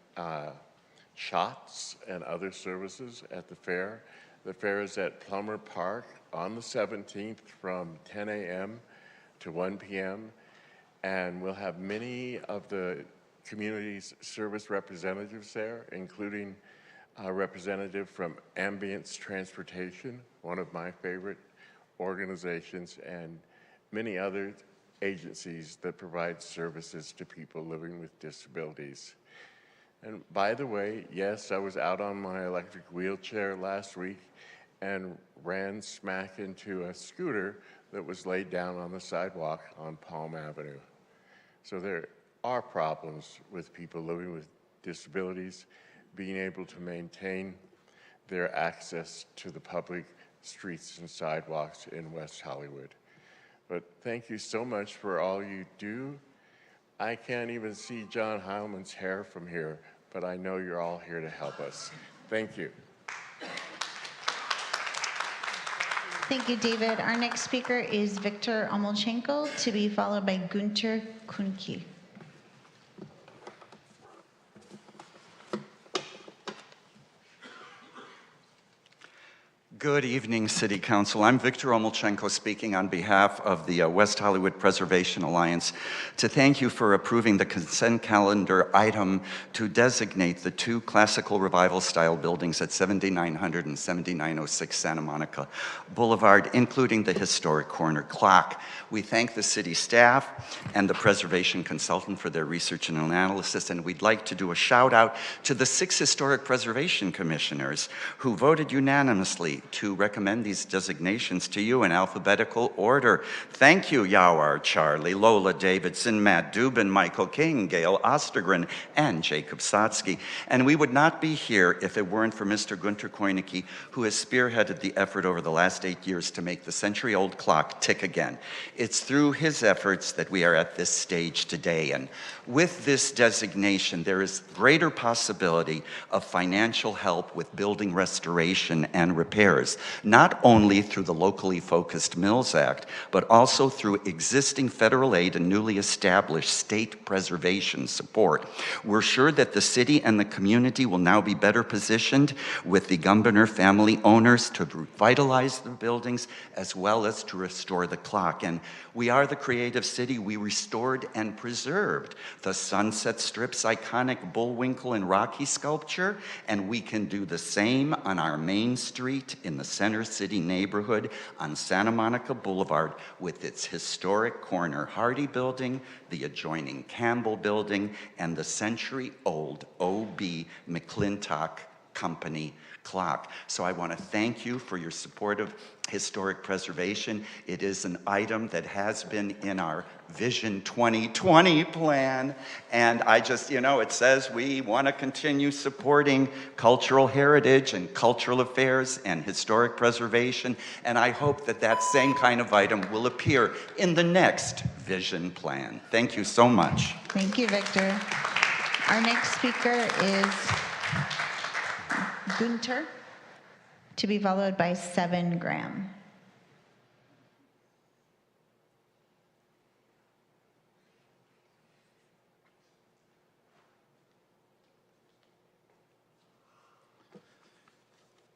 Speaker 17: shots and other services at the fair. The fair is at Plummer Park on the 17th from 10 a.m. to 1 p.m. And we'll have many of the community's service representatives there, including a representative from Ambience Transportation, one of my favorite organizations, and many other agencies that provide services to people living with disabilities. And by the way, yes, I was out on my electric wheelchair last week and ran smack into a scooter that was laid down on the sidewalk on Palm Avenue. So there are problems with people living with disabilities being able to maintain their access to the public streets and sidewalks in West Hollywood. But thank you so much for all you do. I can't even see John Heilman's hair from here, but I know you're all here to help us. Thank you.
Speaker 3: Thank you, David. Our next speaker is Viktor Omolchenko, to be followed by Gunter Kunke.
Speaker 18: Good evening, City Council. I'm Viktor Omolchenko speaking on behalf of the West Hollywood Preservation Alliance to thank you for approving the consent calendar item to designate the two classical revival style buildings at 7900 and 7906 Santa Monica Boulevard, including the historic corner clock. We thank the city staff and the preservation consultant for their research and analysis, and we'd like to do a shout out to the 6 historic preservation commissioners who voted unanimously to recommend these designations to you in alphabetical order. Thank you, Yawar Charlie, Lola Davidson, Matt Dubin, Michael King, Gail Ostergren, and Jacob Sotsky. And we would not be here if it weren't for Mr. Gunter Koinecke, who has spearheaded the effort over the last 8 years to make the century-old clock tick again. It's through his efforts that we are at this stage today. And with this designation, there is greater possibility of financial help with building restoration and repairs, not only through the locally focused Mills Act, but also through existing federal aid and newly established state preservation support. We're sure that the city and the community will now be better positioned with the Gumbener family owners to revitalize the buildings as well as to restore the clock. And we are the creative city. We restored and preserved the Sunset Strip's iconic Bullwinkle and Rocky sculpture, and we can do the same on our main street in the Center City neighborhood on Santa Monica Boulevard with its historic corner Hardy building, the adjoining Campbell building, and the century-old O.B. McClintock Company clock. So I want to thank you for your support of historic preservation. It is an item that has been in our Vision 2020 plan. And I just, it says we want to continue supporting cultural heritage and cultural affairs and historic preservation. And I hope that that same kind of item will appear in the next Vision plan. Thank you so much.
Speaker 3: Thank you, Victor. Our next speaker is Gunter, to be followed by 7 Graham.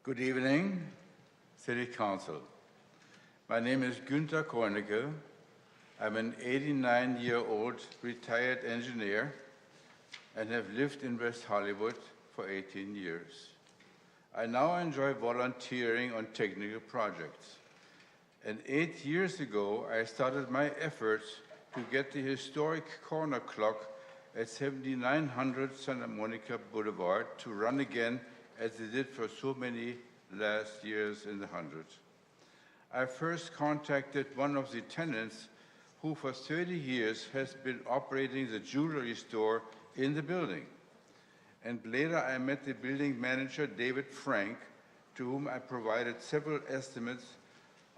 Speaker 19: Good evening, City Council. My name is Gunter Koinecke. I'm an 89-year-old retired engineer and have lived in West Hollywood for 18 years. I now enjoy volunteering on technical projects. And 8 years ago, I started my efforts to get the historic corner clock at 7900 Santa Monica Boulevard to run again as it did for so many last years in the hundreds. I first contacted one of the tenants who for 30 years has been operating the jewelry store in the building. And later I met the building manager, David Frank, to whom I provided several estimates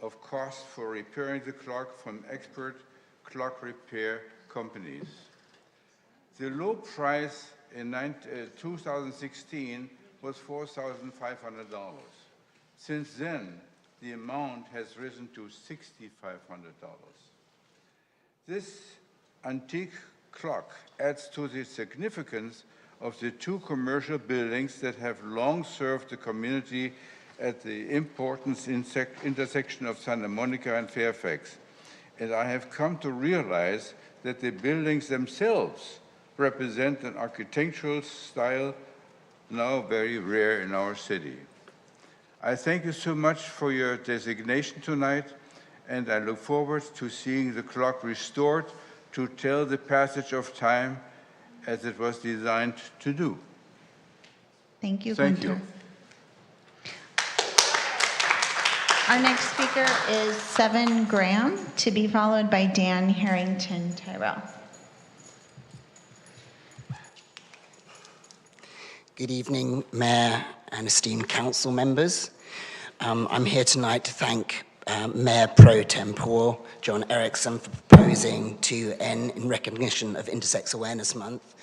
Speaker 19: of costs for repairing the clock from expert clock repair companies. The low price in 2016 was $4,500. Since then, the amount has risen to $6,500. This antique clock adds to the significance of the two commercial buildings that have long served the community at the important intersection of Santa Monica and Fairfax. And I have come to realize that the buildings themselves represent an architectural style now very rare in our city. I thank you so much for your designation tonight, and I look forward to seeing the clock restored to tell the passage of time as it was designed to do.
Speaker 3: Thank you,
Speaker 19: Thank
Speaker 3: Gunther.
Speaker 19: you.
Speaker 3: Our next speaker is 7 Graham, to be followed by Dan Harrington Tyrell.
Speaker 20: Good evening, Mayor and esteemed council members. I'm here tonight to thank Mayor Pro Tempore John Erickson for proposing to end in recognition of Intersex Awareness Month.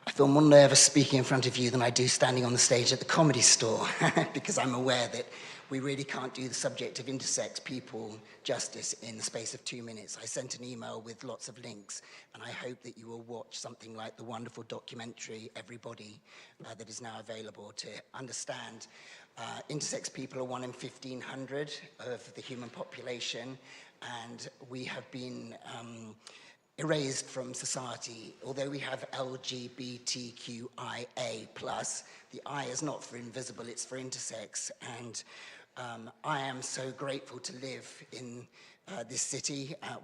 Speaker 20: I feel more nervous speaking in front of you than I do standing on the stage at the Comedy Store because I'm aware that we really can't do the subject of intersex people justice in the space of 2 minutes. I sent an email with lots of links, and I hope that you will watch something like the wonderful documentary Everybody that is now available to understand intersex people are 1 in 1,500 of the human population, and we have been erased from society. Although we have LGBTQIA+, the I is not for invisible, it's for intersex. And I am so grateful to live in this city. I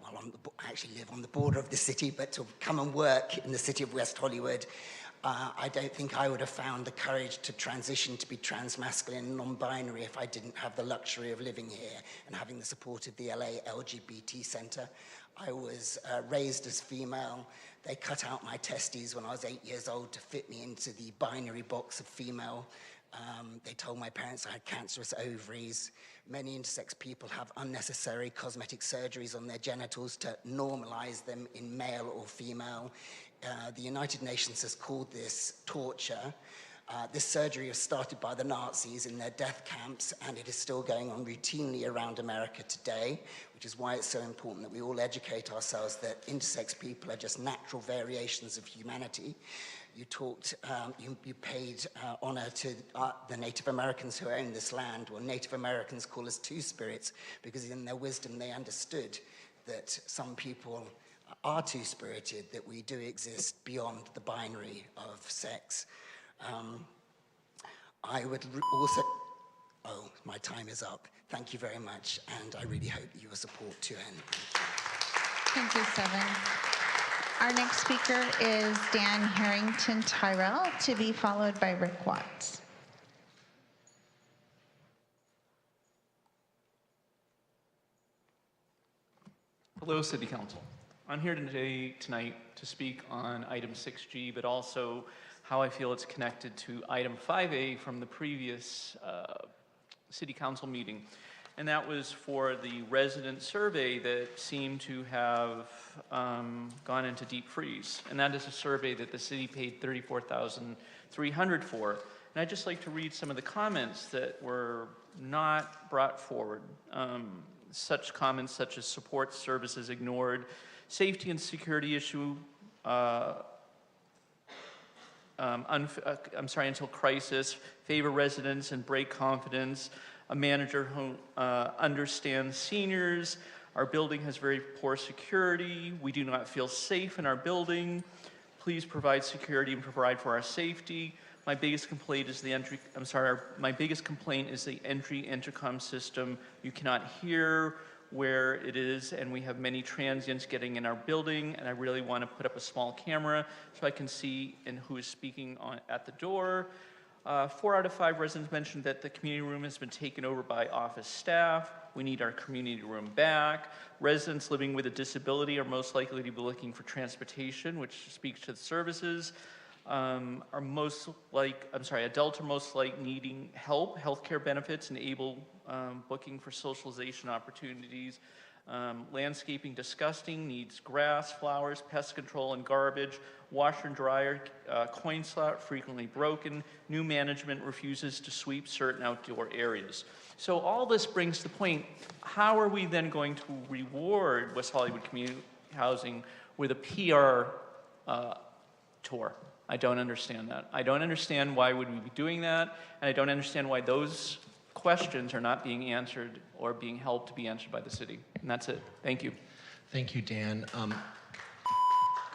Speaker 20: actually live on the border of the city, but to come and work in the city of West Hollywood, I don't think I would have found the courage to transition to be transmasculine and non-binary if I didn't have the luxury of living here and having the support of the LA LGBT Center. I was raised as female. They cut out my testes when I was 8 years old to fit me into the binary box of female. They told my parents I had cancerous ovaries. Many intersex people have unnecessary cosmetic surgeries on their genitals to normalize them in male or female. The United Nations has called this torture. This surgery was started by the Nazis in their death camps, and it is still going on routinely around America today, which is why it's so important that we all educate ourselves that intersex people are just natural variations of humanity. You talked, you paid honor to the Native Americans who own this land. Well, Native Americans call us two-spirits because in their wisdom they understood that some people are two-spirited, that we do exist beyond the binary of sex. I would also, oh, my time is up. Thank you very much, and I really hope you will support 2N.
Speaker 3: Thank you, 7. Our next speaker is Dan Harrington Tyrell, to be followed by Rick Watts.
Speaker 21: Hello, City Council. I'm here tonight to speak on item 6G, but also how I feel it's connected to item 5A from the previous City Council meeting. And that was for the resident survey that seemed to have gone into deep freeze. And that is a survey that the city paid $34,300 for. And I'd just like to read some of the comments that were not brought forward. Such comments such as support services ignored, safety and security issue, until crisis, favor residents and break confidence, a manager who understands seniors, our building has very poor security, we do not feel safe in our building, please provide security and provide for our safety. My biggest complaint is the entry, my biggest complaint is the entry intercom system. You cannot hear where it is, and we have many transients getting in our building, and I really want to put up a small camera so I can see who is speaking at the door. 4 out of 5 residents mentioned that the community room has been taken over by office staff. We need our community room back. Residents living with a disability are most likely to be looking for transportation, which speaks to the services. adults are most like needing help, healthcare benefits, and able booking for socialization opportunities. Landscaping disgusting, needs grass, flowers, pest control, and garbage. Washer and dryer, coin slot frequently broken. New management refuses to sweep certain outdoor areas. So all this brings the point, how are we then going to reward West Hollywood Community Housing with a PR tour? I don't understand that. I don't understand why would we be doing that, and I don't understand why those questions are not being answered or being helped to be answered by the city. And that's it. Thank you.
Speaker 4: Thank you, Dan.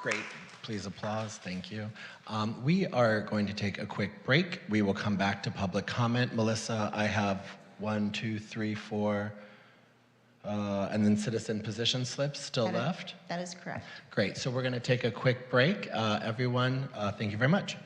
Speaker 4: Great. Please applause. Thank you. We are going to take a quick break. We will come back to public comment. Melissa, I have 1, 2, 3, 4, and then citizen position slips still left.
Speaker 3: That is correct.
Speaker 4: Great. So we're going to take a quick break. Everyone, thank you very much.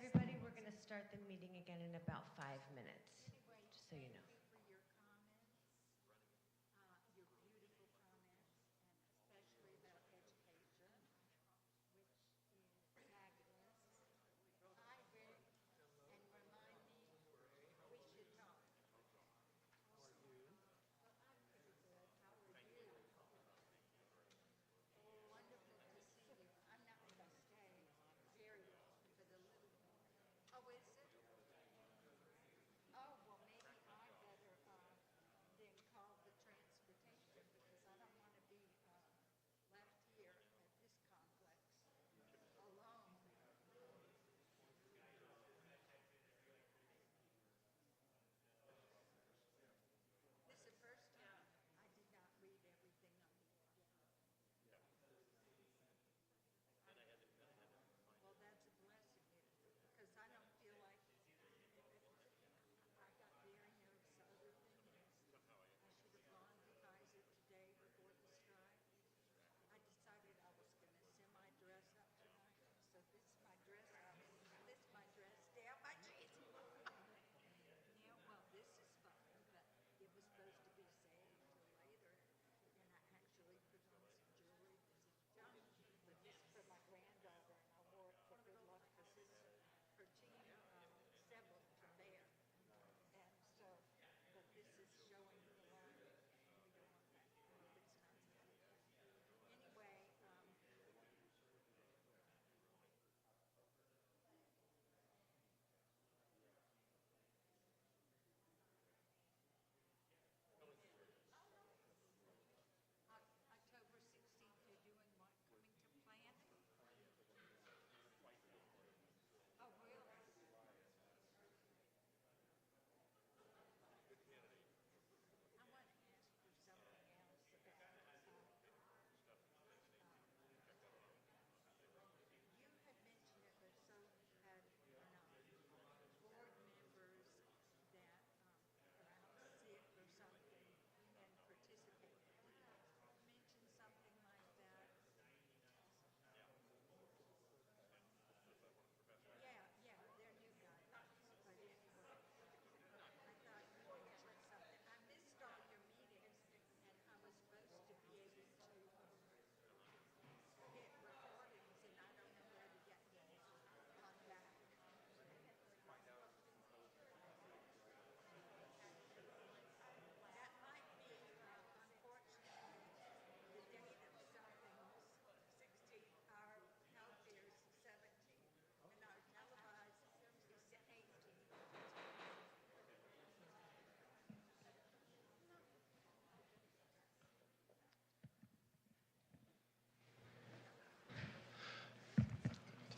Speaker 6: everybody. We're going to start the meeting again in about 5 minutes, just so you know.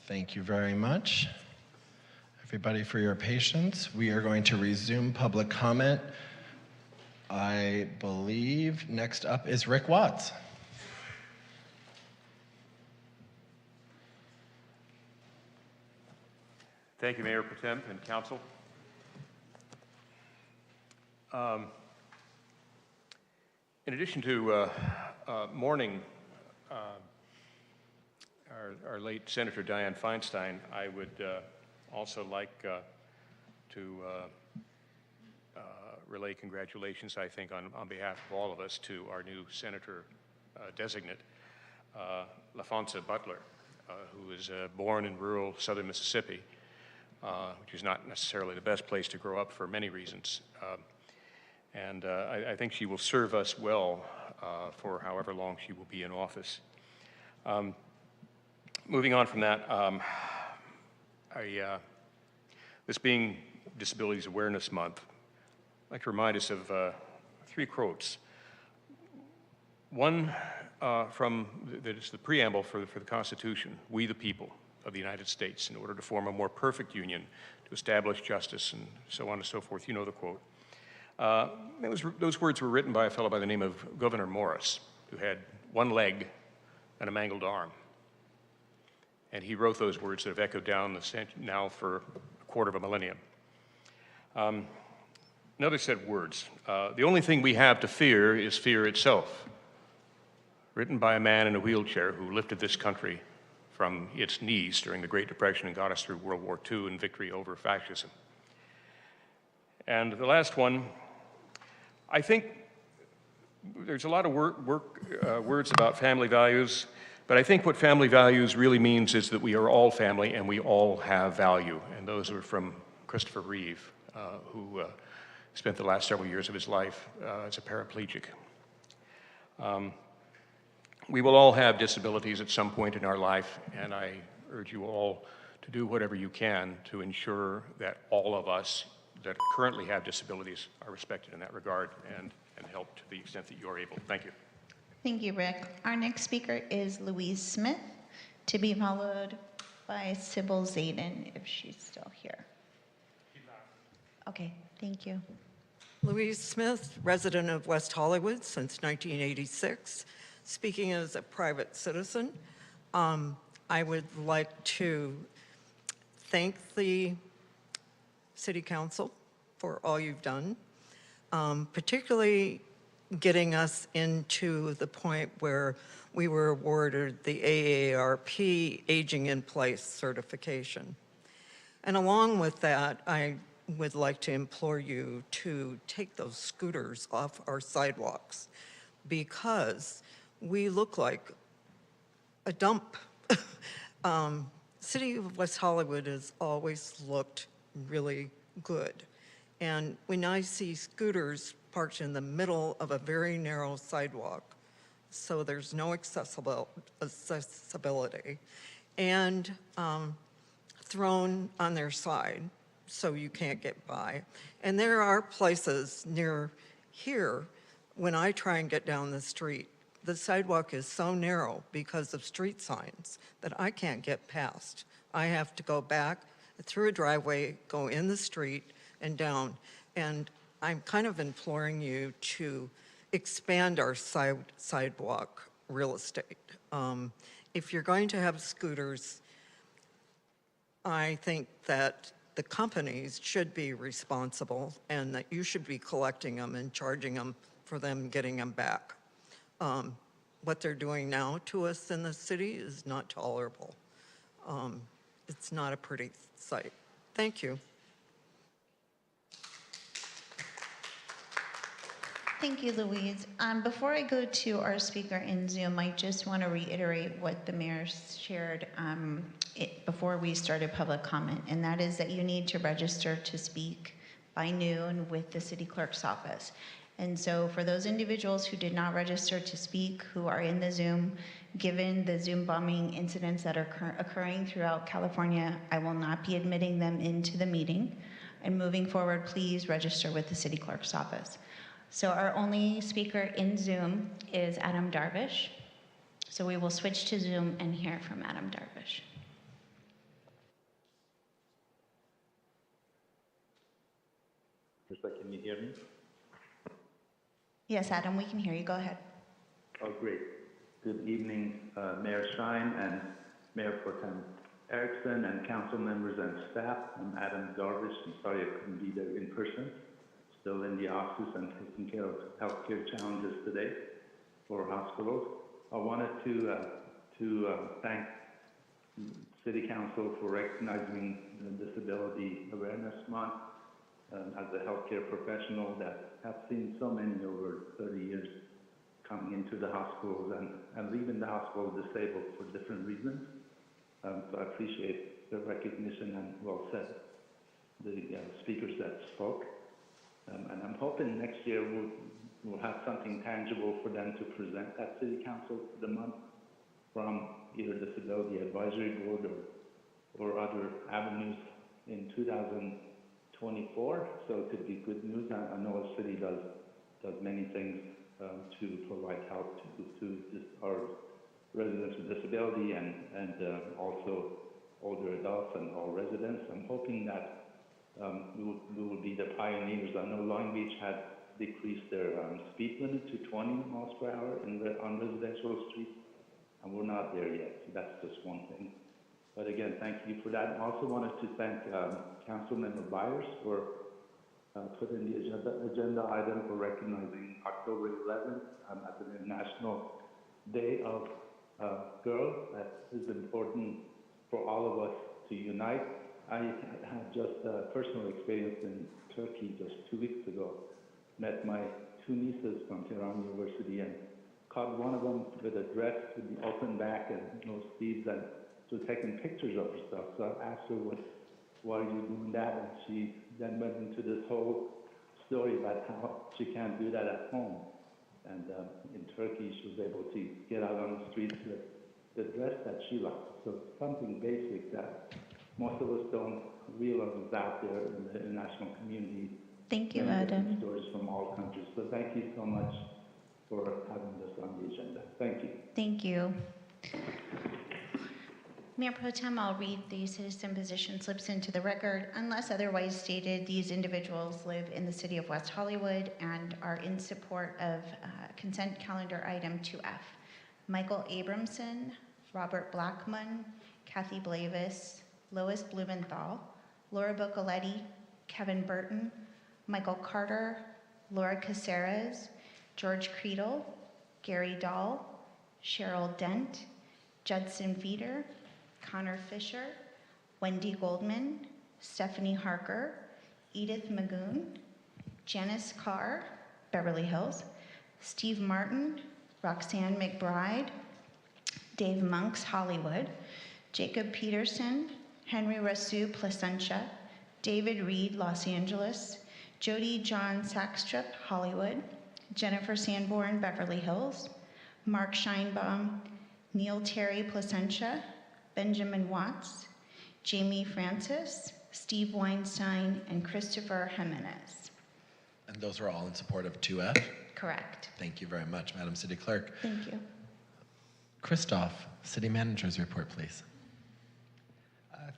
Speaker 4: Thank you very much, everybody, for your patience. We are going to resume public comment. I believe next up is Rick Watts.
Speaker 8: Thank you, Mayor Pro Tem and Council. In addition to mourning our late Senator Dianne Feinstein, I would also like to relay congratulations, I think, on behalf of all of us to our new Senator designate, LaFonza Butler, who was born in rural southern Mississippi, which is not necessarily the best place to grow up for many reasons. And I think she will serve us well for however long she will be in office. Moving on from that, this being Disabilities Awareness Month, I'd like to remind us of 3 quotes. One from the preamble for the Constitution: "We the people of the United States, in order to form a more perfect union, to establish justice," and so on and so forth. You know the quote. Those words were written by a fellow by the name of Gouverneur Morris, who had one leg and a mangled arm. And he wrote those words that have echoed down now for a quarter of a millennium. Another set of words: "The only thing we have to fear is fear itself," written by a man in a wheelchair who lifted this country from its knees during the Great Depression and got us through World War II and victory over fascism. And the last one, I think there's a lot of words about family values, but I think what family values really means is that we are all family and we all have value. And those are from Christopher Reeve, who spent the last several years of his life as a paraplegic. We will all have disabilities at some point in our life, and I urge you all to do whatever you can to ensure that all of us that currently have disabilities are respected in that regard and help to the extent that you are able. Thank you.
Speaker 3: Thank you, Rick. Our next speaker is Louise Smith, to be followed by Sybil Zayden, if she's still here. Okay, thank you.
Speaker 7: Louise Smith, resident of West Hollywood since 1986. Speaking as a private citizen, I would like to thank the City Council for all you've done, particularly getting us into the point where we were awarded the AARP Aging in Place certification. And along with that, I would like to implore you to take those scooters off our sidewalks because we look like a dump. City of West Hollywood has always looked really good. And when I see scooters parked in the middle of a very narrow sidewalk, so there's no accessibility, and thrown on their side so you can't get by. And there are places near here when I try and get down the street, the sidewalk is so narrow because of street signs that I can't get past. I have to go back through a driveway, go in the street and down. And I'm kind of imploring you to expand our sidewalk real estate. If you're going to have scooters, I think that the companies should be responsible and that you should be collecting them and charging them for them getting them back. What they're doing now to us in the city is not tolerable. It's not a pretty sight. Thank you.
Speaker 3: Thank you, Louise. Before I go to our speaker in Zoom, I just want to reiterate what the mayor shared before we started public comment, and that is that you need to register to speak by noon with the city clerk's office. And so for those individuals who did not register to speak, who are in the Zoom, given the Zoom bombing incidents that are occurring throughout California, I will not be admitting them into the meeting. And moving forward, please register with the city clerk's office. So our only speaker in Zoom is Adam Darvish. So we will switch to Zoom and hear from Adam Darvish.
Speaker 22: Can you hear me?
Speaker 3: Yes, Adam, we can hear you. Go ahead.
Speaker 22: Oh, great. Good evening, Mayor Shine and Mayor Pro Tem Erickson and council members and staff. I'm Adam Darvish. I'm sorry I couldn't be there in person. Still in the office and taking care of healthcare challenges today for hospitals. I wanted to thank City Council for recognizing the Disability Awareness Month. As a healthcare professional that have seen so many over 30 years coming into the hospitals and leaving the hospital disabled for different reasons. So I appreciate the recognition and well said, the speakers that spoke. And I'm hoping next year we'll have something tangible for them to present at City Council for the month from either Disability Advisory Board or other avenues in 2024, so it could be good news. I know our city does many things to provide help to our residents with disability and also older adults and all residents. I'm hoping that we will be the pioneers. I know Long Beach had decreased their speed limit to 20 miles per hour on residential streets, and we're not there yet. So that's just one thing. But again, thank you for that. I also wanted to thank Councilmember Byers for putting the agenda item for recognizing October 11th as an International Day of girl that is important for all of us to unite. I had just a personal experience in Turkey just 2 weeks ago. Met my two nieces from Tehran University and caught one of them with a dress with the open back and no sleeves, and she was taking pictures of herself. So I asked her, why are you doing that? And she then went into this whole story about how she can't do that at home. And in Turkey, she was able to get out on the streets with the dress that she likes. So something basic that most of us don't realize is out there in the international community.
Speaker 3: Thank you,
Speaker 22: Many different
Speaker 3: Adam.
Speaker 22: stories from all countries. So thank you so much for having this on the agenda. Thank you.
Speaker 3: Thank you. Mayor Pro Tem, I'll read the citizen position slips into the record. Unless otherwise stated, these individuals live in the city of West Hollywood and are in support of consent calendar item 2F. Michael Abramson, Robert Blackman, Kathy Blavis, Lois Blumenthal, Laura Bocoletti, Kevin Burton, Michael Carter, Laura Caceres, George Creedle, Gary Dahl, Cheryl Dent, Judson Feeder, Connor Fisher, Wendy Goldman, Stephanie Harker, Edith Magoon, Janice Carr, Beverly Hills, Steve Martin, Roxanne McBride, Dave Monks, Hollywood, Jacob Peterson, Henry Rasu, Placentia, David Reed, Los Angeles, Jody John Sackstrup, Hollywood, Jennifer Sanborn, Beverly Hills, Mark Scheinbaum, Neil Terry, Placentia, Benjamin Watts, Jamie Francis, Steve Weinstein, and Christopher Jimenez.
Speaker 4: And those are all in support of 2F?
Speaker 3: Correct.
Speaker 4: Thank you very much, Madam City Clerk.
Speaker 3: Thank you.
Speaker 4: Christoph, City Manager's report, please.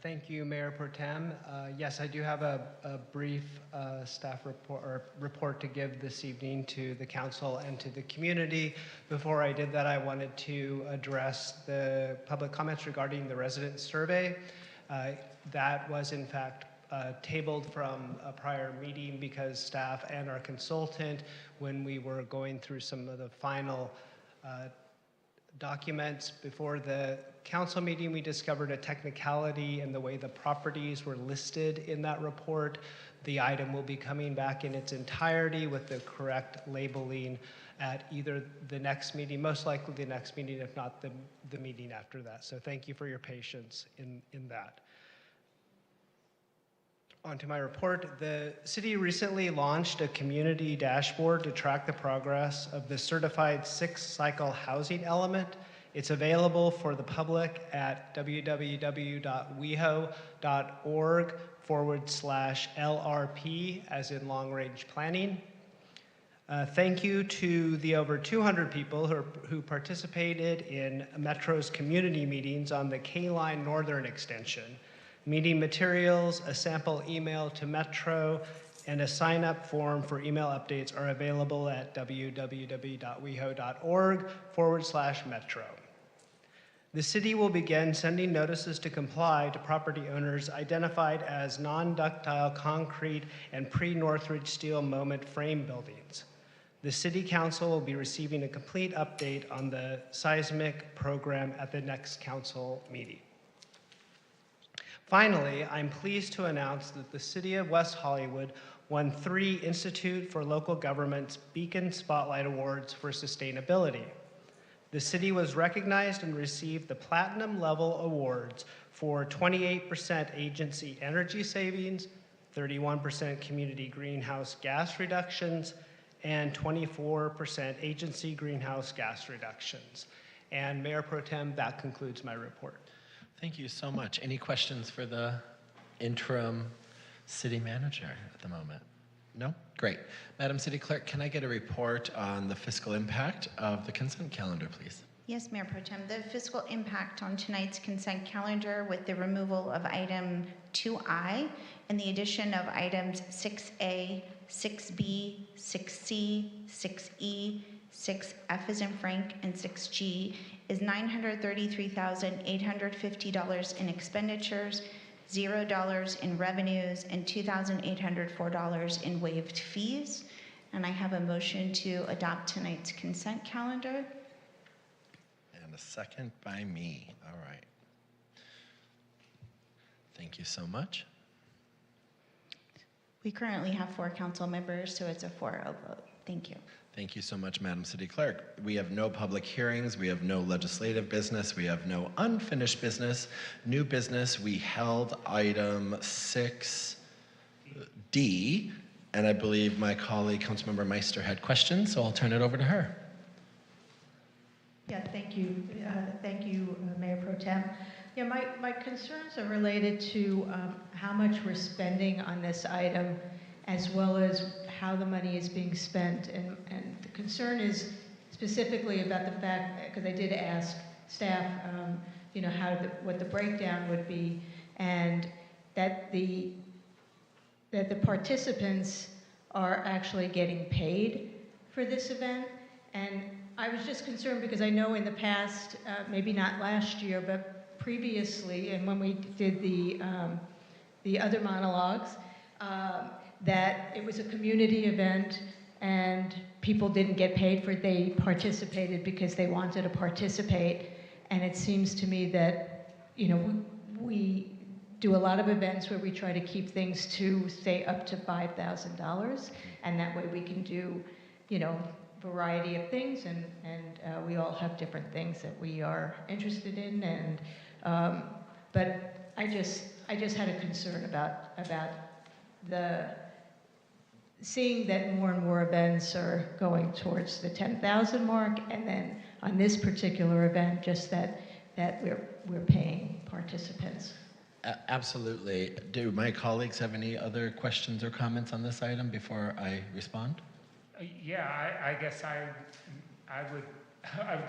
Speaker 5: Thank you, Mayor Pro Tem. Yes, I do have a brief staff report to give this evening to the council and to the community. Before I did that, I wanted to address the public comments regarding the resident survey. That was in fact tabled from a prior meeting because staff and our consultant, when we were going through some of the final documents before the council meeting, we discovered a technicality in the way the properties were listed in that report. The item will be coming back in its entirety with the correct labeling at either the next meeting, most likely the next meeting, if not the meeting after that. So thank you for your patience in that. On to my report. The city recently launched a community dashboard to track the progress of the certified 6-cycle housing element. It's available for the public at www.weho.org/LRP, as in long range planning. Thank you to the over 200 people who participated in Metro's community meetings on the K-Line Northern Extension. Meeting materials, a sample email to Metro, and a sign-up form for email updates are available at www.weho.org/Metro. The city will begin sending notices to comply to property owners identified as non-ductile concrete and pre-Northridge steel moment frame buildings. The City Council will be receiving a complete update on the seismic program at the next council meeting. Finally, I'm pleased to announce that the City of West Hollywood won 3 Institute for Local Government's Beacon Spotlight Awards for Sustainability. The city was recognized and received the Platinum Level Awards for 28% agency energy savings, 31% community greenhouse gas reductions, and 24% agency greenhouse gas reductions. And Mayor Pro Tem, that concludes my report.
Speaker 4: Thank you so much. Any questions for the interim city manager at the moment? No? Great. Madam City Clerk, can I get a report on the fiscal impact of the consent calendar, please?
Speaker 3: Yes, Mayor Pro Tem. The fiscal impact on tonight's consent calendar with the removal of item 2I and the addition of items 6A, 6B, 6C, 6E, 6F as in Frank, and 6G is $933,850 in expenditures, $0 in revenues, and $2,804 in waived fees. And I have a motion to adopt tonight's consent calendar.
Speaker 4: And a second by me. All right. Thank you so much.
Speaker 3: We currently have 4 council members, so it's a 4-0 vote. Thank you.
Speaker 4: Thank you so much, Madam City Clerk. We have no public hearings, we have no legislative business, we have no unfinished business. New business, we held item 6D, and I believe my colleague, Councilmember Meister, had questions, so I'll turn it over to her.
Speaker 9: Yeah, thank you. Thank you, Mayor Pro Tem. Yeah, my concerns are related to how much we're spending on this item, as well as how the money is being spent. And the concern is specifically about the fact, because I did ask staff, you know, what the breakdown would be, and that the participants are actually getting paid for this event. And I was just concerned because I know in the past, maybe not last year, but previously, and when we did the other monologues, that it was a community event and people didn't get paid for it. They participated because they wanted to participate. And it seems to me that, you know, we do a lot of events where we try to keep things to, say, up to $5,000. And that way we can do, you know, variety of things, and we all have different things that we are interested in, and but I just had a concern about the seeing that more and more events are going towards the 10,000 mark, and then on this particular event, just that we're paying participants.
Speaker 4: Absolutely. Do my colleagues have any other questions or comments on this item before I respond?
Speaker 10: Yeah, I guess I would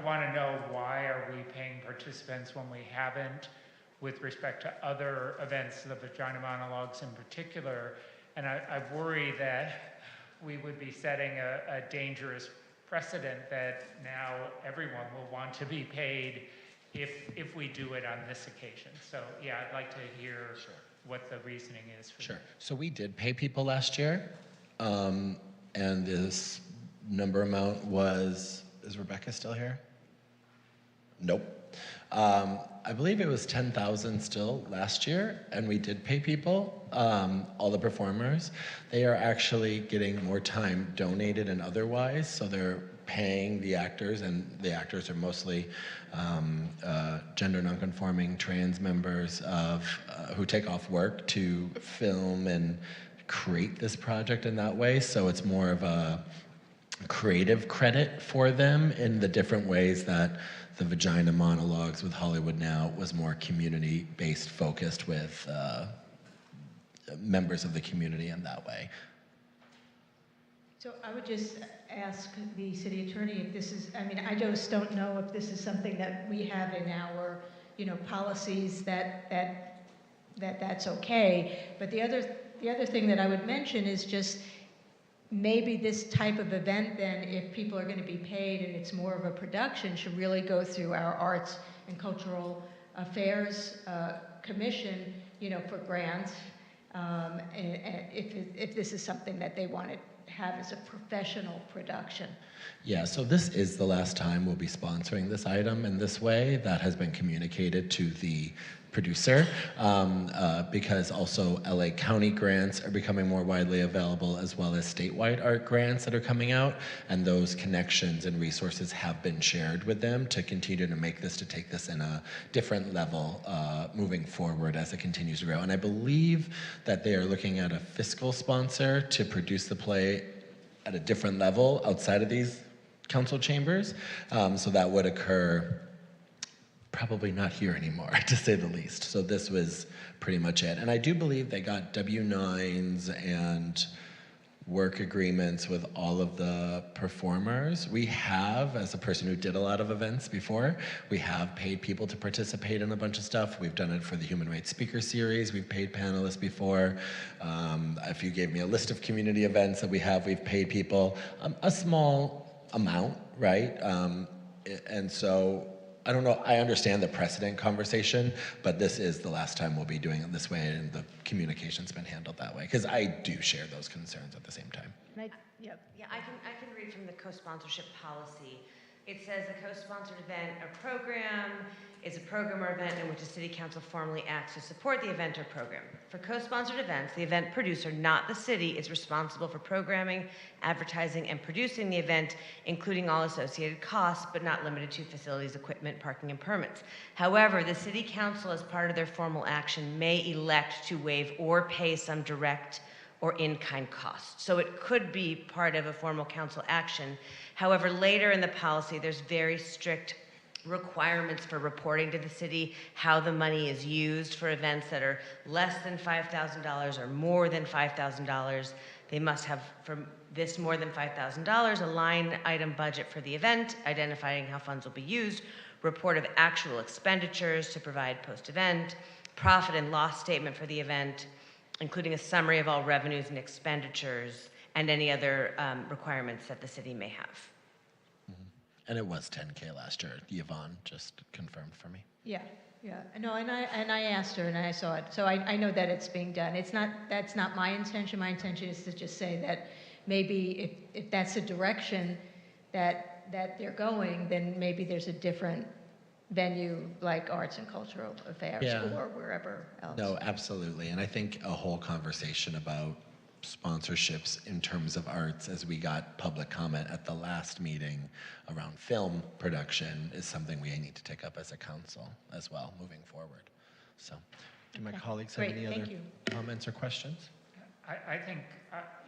Speaker 10: want to know, why are we paying participants when we haven't with respect to other events, the vagina monologues in particular? And I worry that we would be setting a dangerous precedent that now everyone will want to be paid if we do it on this occasion. So yeah, I'd like to hear what the reasoning is for that.
Speaker 4: So we did pay people last year. And this number amount was, is Rebecca still here? Nope. I believe it was 10,000 still last year, and we did pay people, all the performers. They are actually getting more time donated and otherwise, so they're paying the actors, and the actors are mostly gender nonconforming trans members of who take off work to film and create this project in that way. So it's more of a creative credit for them in the different ways that the Vagina Monologues with Hollywood Now was more community-based, focused with members of the community in that way.
Speaker 9: So I would just ask the city attorney if this is, I mean, I just don't know if this is something that we have in our, you know, policies that's okay. But the other thing that I would mention is just maybe this type of event then, if people are going to be paid and it's more of a production, should really go through our Arts and Cultural Affairs Commission, you know, for grants, and if this is something that they want to have as a professional production.
Speaker 4: Yeah, so this is the last time we'll be sponsoring this item in this way. That has been communicated to the producer, because also LA County grants are becoming more widely available, as well as statewide art grants that are coming out, and those connections and resources have been shared with them to continue to make this, to take this in a different level moving forward as it continues to grow. And I believe that they are looking at a fiscal sponsor to produce the play at a different level outside of these council chambers, so that would occur probably not here anymore, to say the least. So this was pretty much it. And I do believe they got W-9s and work agreements with all of the performers. We have, as a person who did a lot of events before, we have paid people to participate in a bunch of stuff. We've done it for the Human Rights Speaker Series. We've paid panelists before. If you gave me a list of community events that we have, we've paid people a small amount, right? And so I don't know, I understand the precedent conversation, but this is the last time we'll be doing it this way, and the communication's been handled that way, because I do share those concerns at the same time.
Speaker 6: Yeah, I can read from the co-sponsorship policy it says a co-sponsored event or program is a program or event in which the city council formally acts to support the event or program. For co-sponsored events, the event producer, not the city, is responsible for programming, advertising, and producing the event, including all associated costs, but not limited to facilities, equipment, parking, and permits. However, the city council, as part of their formal action, may elect to waive or pay some direct or in-kind costs. So it could be part of a formal council action. However, later in the policy, there's very strict requirements for reporting to the city how the money is used for events that are less than $5,000 or more than $5,000. They must have, for this more than $5,000, a line item budget for the event, identifying how funds will be used, report of actual expenditures to provide post-event, profit and loss statement for the event, including a summary of all revenues and expenditures, and any other requirements that the city may have.
Speaker 4: And it was 10K last year. Yvonne just confirmed for me.
Speaker 9: Yeah, yeah. No, and I asked her and I saw it. So I know that it's being done. That's not my intention. My intention is to just say that maybe if that's the direction that they're going, then maybe there's a different venue like Arts and Cultural Affairs or wherever else.
Speaker 4: No, absolutely. And I think a whole conversation about sponsorships in terms of arts, as we got public comment at the last meeting around film production, is something we need to take up as a council as well moving forward. So do my colleagues have any other comments or questions?
Speaker 10: I think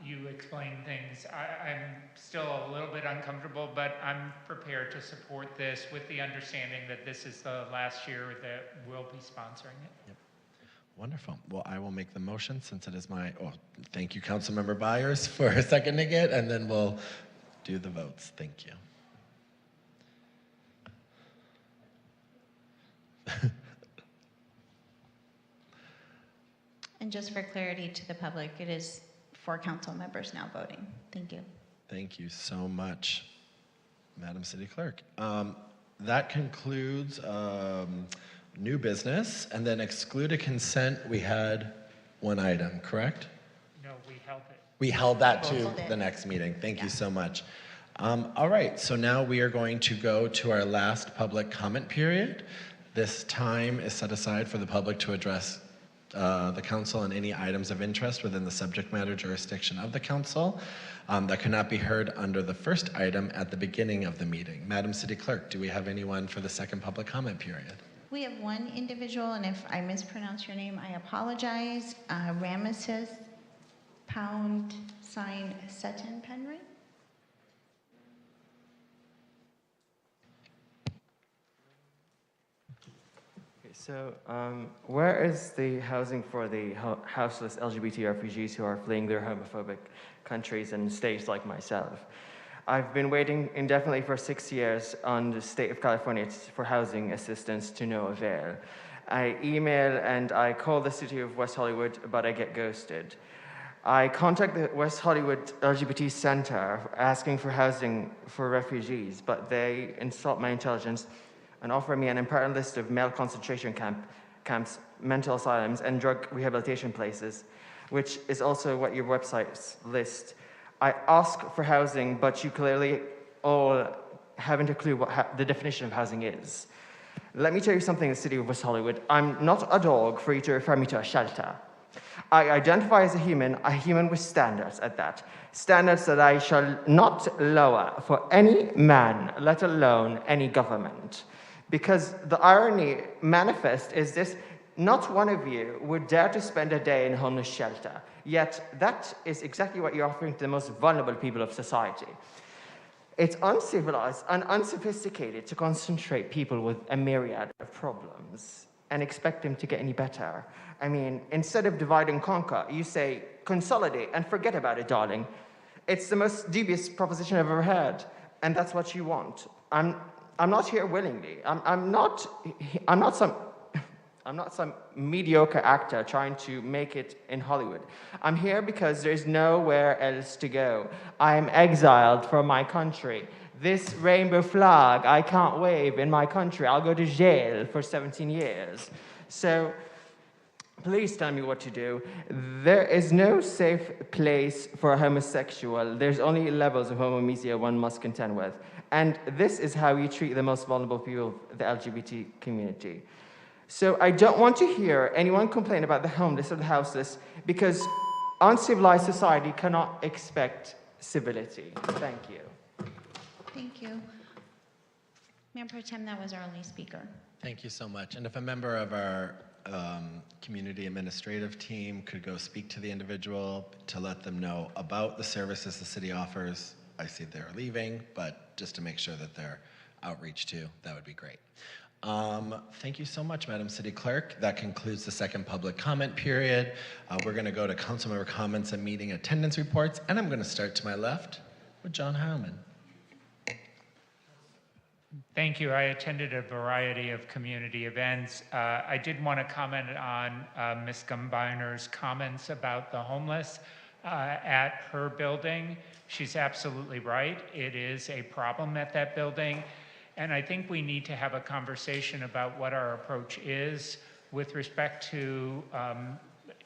Speaker 10: you explained things. I'm still a little bit uncomfortable, but I'm prepared to support this with the understanding that this is the last year that we'll be sponsoring it.
Speaker 4: Yep. Wonderful. Well, I will make the motion since it is my, thank you, Councilmember Byers, for seconding it, and then we'll do the votes. Thank you.
Speaker 3: And just for clarity to the public, it is 4 council members now voting. Thank you.
Speaker 4: Thank you so much, Madam City Clerk. That concludes new business, and then excluded consent, we had one item, correct?
Speaker 10: No, we held it.
Speaker 4: We held that to the next meeting. Thank you so much. All right, so now we are going to go to our last public comment period. This time is set aside for the public to address the council on any items of interest within the subject matter jurisdiction of the council that cannot be heard under the first item at the beginning of the meeting. Madam City Clerk, do we have anyone for the second public comment period?
Speaker 3: We have one individual, and if I mispronounce your name, I apologize. Ramesses #Sutton Penry.
Speaker 11: So, where is the housing for the houseless LGBT refugees who are fleeing their homophobic countries and states like myself? I've been waiting indefinitely for 6 years on the state of California for housing assistance to no avail. I email and I call the city of West Hollywood, but I get ghosted. I contact the West Hollywood LGBT Center asking for housing for refugees, but they insult my intelligence and offer me an important list of male concentration camps, mental asylums, and drug rehabilitation places, which is also what your websites list. I ask for housing, but you clearly all haven't a clue what the definition of housing is. Let me tell you something in the city of West Hollywood. I'm not a dog for you to refer me to a shelter. I identify as a human with standards at that. Standards that I shall not lower for any man, let alone any government. Because the irony manifest is this: not one of you would dare to spend a day in a homeless shelter, yet that is exactly what you're offering to the most vulnerable people of society. It's uncivilized and unsophisticated to concentrate people with a myriad of problems and expect them to get any better. I mean, instead of divide and conquer, you say, consolidate and forget about it, darling. It's the most dubious proposition I've ever heard, and that's what you want. I'm not here willingly. I'm not some mediocre actor trying to make it in Hollywood. I'm here because there's nowhere else to go. I'm exiled from my country. This rainbow flag I can't wave in my country. I'll go to jail for 17 years. So please tell me what to do. There is no safe place for a homosexual. There's only levels of homomesia one must contend with. And this is how you treat the most vulnerable people of the LGBT community. So I don't want to hear anyone complain about the homeless or the houseless, because uncivilized society cannot expect civility. Thank you.
Speaker 3: Thank you. Mayor Pro Tem, that was our only speaker.
Speaker 4: Thank you so much. And if a member of our community administrative team could go speak to the individual to let them know about the services the city offers. I see they're leaving, but just to make sure that they're outreach to, that would be great. Thank you so much, Madam City Clerk. That concludes the second public comment period. We're going to go to council member comments and meeting attendance reports, and I'm going to start to my left with John Howman.
Speaker 10: Thank you. I attended a variety of community events. I did want to comment on Ms. Gumbiner's comments about the homeless at her building. She's absolutely right. It is a problem at that building. And I think we need to have a conversation about what our approach is with respect to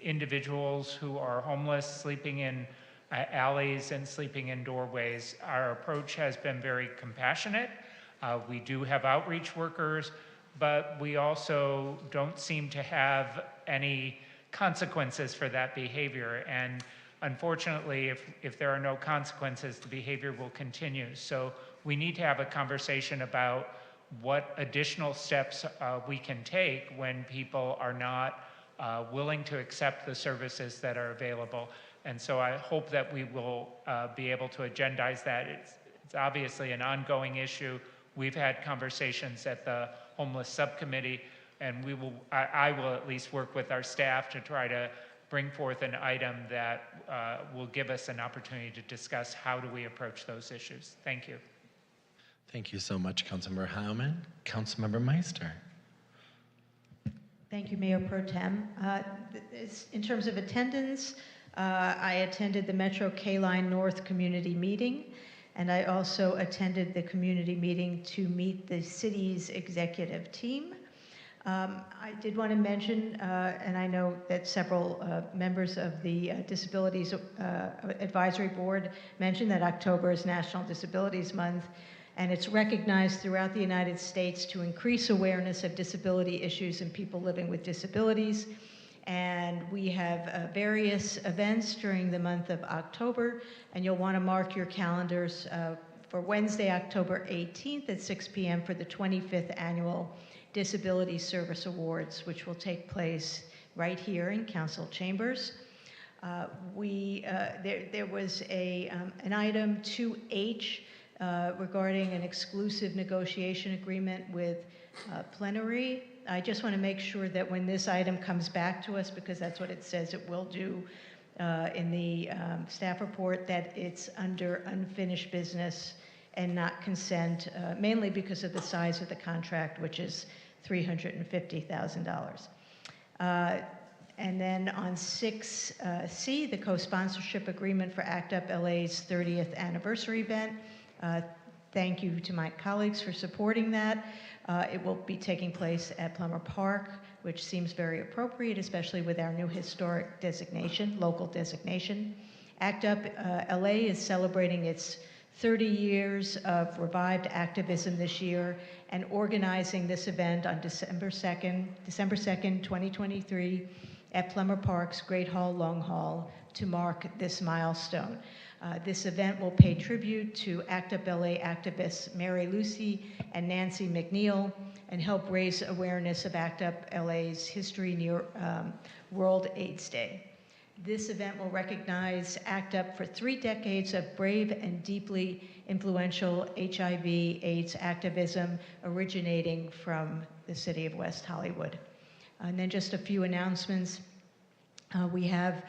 Speaker 10: individuals who are homeless, sleeping in alleys and sleeping in doorways. Our approach has been very compassionate. We do have outreach workers, but we also don't seem to have any consequences for that behavior. And unfortunately, if there are no consequences, the behavior will continue. So we need to have a conversation about what additional steps we can take when people are not willing to accept the services that are available. And so I hope that we will be able to agendize that. It's obviously an ongoing issue. We've had conversations at the homeless subcommittee, and I will at least work with our staff to try to bring forth an item that will give us an opportunity to discuss how do we approach those issues. Thank you.
Speaker 4: Thank you so much, Councilmember Howman. Councilmember Meister.
Speaker 9: Thank you, Mayor Pro Tem. In terms of attendance, I attended the Metro K-Line North Community Meeting, and I also attended the community meeting to meet the city's executive team. I did want to mention, and I know that several members of the Disabilities Advisory Board mentioned that October is National Disabilities Month, and it's recognized throughout the United States to increase awareness of disability issues and people living with disabilities. And we have various events during the month of October, and you'll want to mark your calendars for Wednesday, October 18th at 6 p.m. for the 25th Annual Disability Service Awards, which will take place right here in Council Chambers. There was an item 2H regarding an exclusive negotiation agreement with Plenary. I just want to make sure that when this item comes back to us, because that's what it says it will do in the staff report, that it's under unfinished business and not consent, mainly because of the size of the contract, which is $350,000. And then on 6C, the co-sponsorship agreement for ACT UP LA's 30th anniversary event. Thank you to my colleagues for supporting that. It will be taking place at Plummer Park, which seems very appropriate, especially with our new historic designation, local designation. ACT UP LA is celebrating its 30 years of revived activism this year and organizing this event on December 2nd, 2023 at Plummer Park's Great Hall Long Hall to mark this milestone. This event will pay tribute to ACT UP LA activists Mary Lucy and Nancy McNeil and help raise awareness of ACT UP LA's history near World AIDS Day. This event will recognize ACT UP for 3 decades of brave and deeply influential HIV/AIDS activism originating from the city of West Hollywood. And then just a few announcements. We have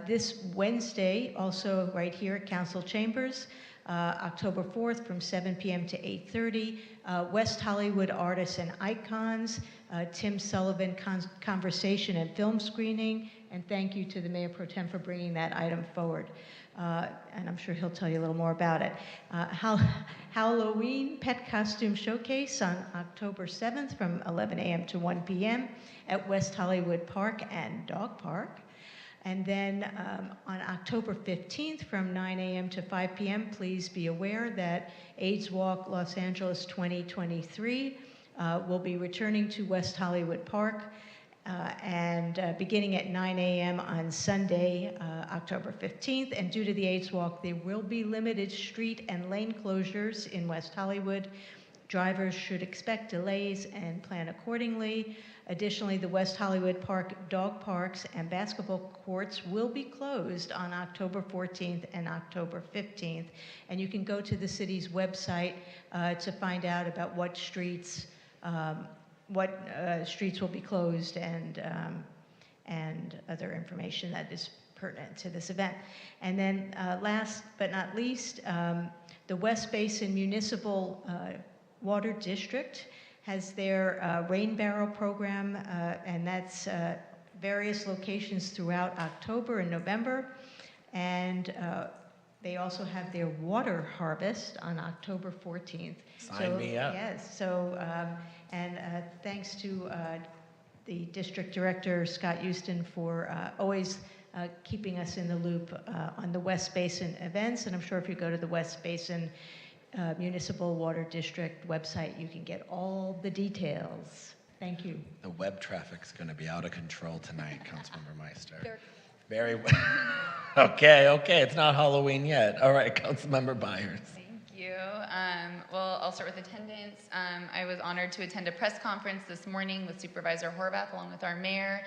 Speaker 9: this Wednesday, also right here at Council Chambers, October 4th from 7 p.m. to 8:30, West Hollywood Artists and Icons, Tim Sullivan Conversation and Film Screening, and thank you to the Mayor Pro Tem for bringing that item forward. And I'm sure he'll tell you a little more about it. Halloween Pet Costume Showcase on October 7th from 11 a.m. to 1 p.m. at West Hollywood Park and Dog Park. And then on October 15th from 9 a.m. to 5 p.m., please be aware that AIDS Walk Los Angeles 2023 will be returning to West Hollywood Park and beginning at 9 a.m. on Sunday, October 15th. And due to the AIDS Walk, there will be limited street and lane closures in West Hollywood. Drivers should expect delays and plan accordingly. Additionally, the West Hollywood Park dog parks and basketball courts will be closed on October 14th and October 15th. And you can go to the city's website to find out about what streets will be closed and other information that is pertinent to this event. And then last but not least, the West Basin Municipal Water District has their rain barrel program, and that's various locations throughout October and November. And they also have their water harvest on October 14th.
Speaker 4: Sign me up.
Speaker 9: Yes, so, thanks to the district director, Scott Houston, for always keeping us in the loop on the West Basin events. And I'm sure if you go to the West Basin Municipal Water District website, you can get all the details. Thank you.
Speaker 4: The web traffic's going to be out of control tonight, Councilmember Meister. Very well. Okay, it's not Halloween yet. All right, Councilmember Byers.
Speaker 2: Thank you. Well, I'll start with attendance. I was honored to attend a press conference this morning with Supervisor Horvath along with our mayor.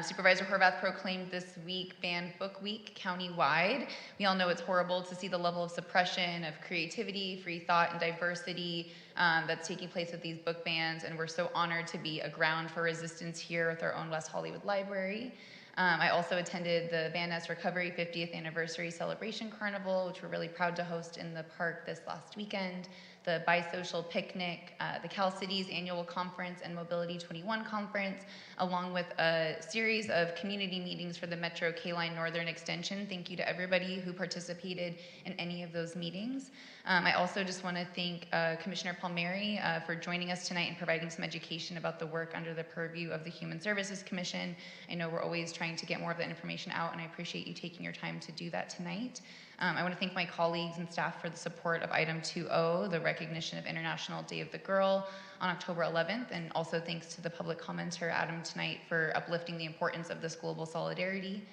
Speaker 2: Supervisor Horvath proclaimed this week Banned Book Week countywide. We all know it's horrible to see the level of suppression of creativity, free thought, and diversity that's taking place with these book bans, and we're so honored to be a ground for resistance here with our own West Hollywood Library. I also attended the Van Ness Recovery 50th Anniversary Celebration Carnival, which we're really proud to host in the park this last weekend, the Bisocial Picnic, the Cal Cities Annual Conference and Mobility 21 Conference, along with a series of community meetings for the Metro K-Line Northern Extension. Thank you to everybody who participated in any of those meetings. I also just want to thank Commissioner Palmieri for joining us tonight and providing some education about the work under the purview of the Human Services Commission. I know we're always trying to get more of that information out, and I appreciate you taking your time to do that tonight. I want to thank my colleagues and staff for the support of item 2.0, the recognition of International Day of the Girl on October 11th, and also thanks to the public commenter, Adam, tonight for uplifting the importance of this global solidarity.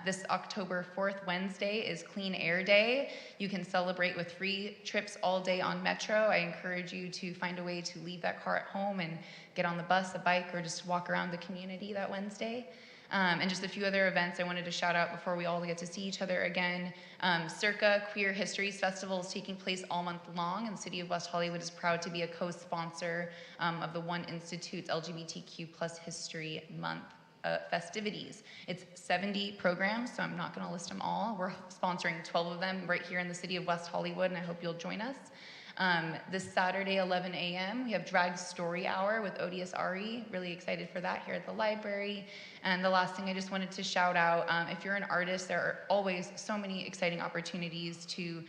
Speaker 2: This October 4th Wednesday is Clean Air Day. You can celebrate with free trips all day on Metro. I encourage you to find a way to leave that car at home and get on the bus, a bike, or just walk around the community that Wednesday. And just a few other events I wanted to shout out before we all get to see each other again. Circa Queer Histories Festival is taking place all month long, and the City of West Hollywood is proud to be a co-sponsor of the One Institute's LGBTQ+ History Month festivities. It's 70 programs, so I'm not going to list them all. We're sponsoring 12 of them right here in the City of West Hollywood, and I hope you'll join us. This Saturday, 11 a.m., we have Drag Story Hour with Odious Ari. Really excited for that here at the library. And the last thing I just wanted to shout out, if you're an artist, there are always so many exciting opportunities to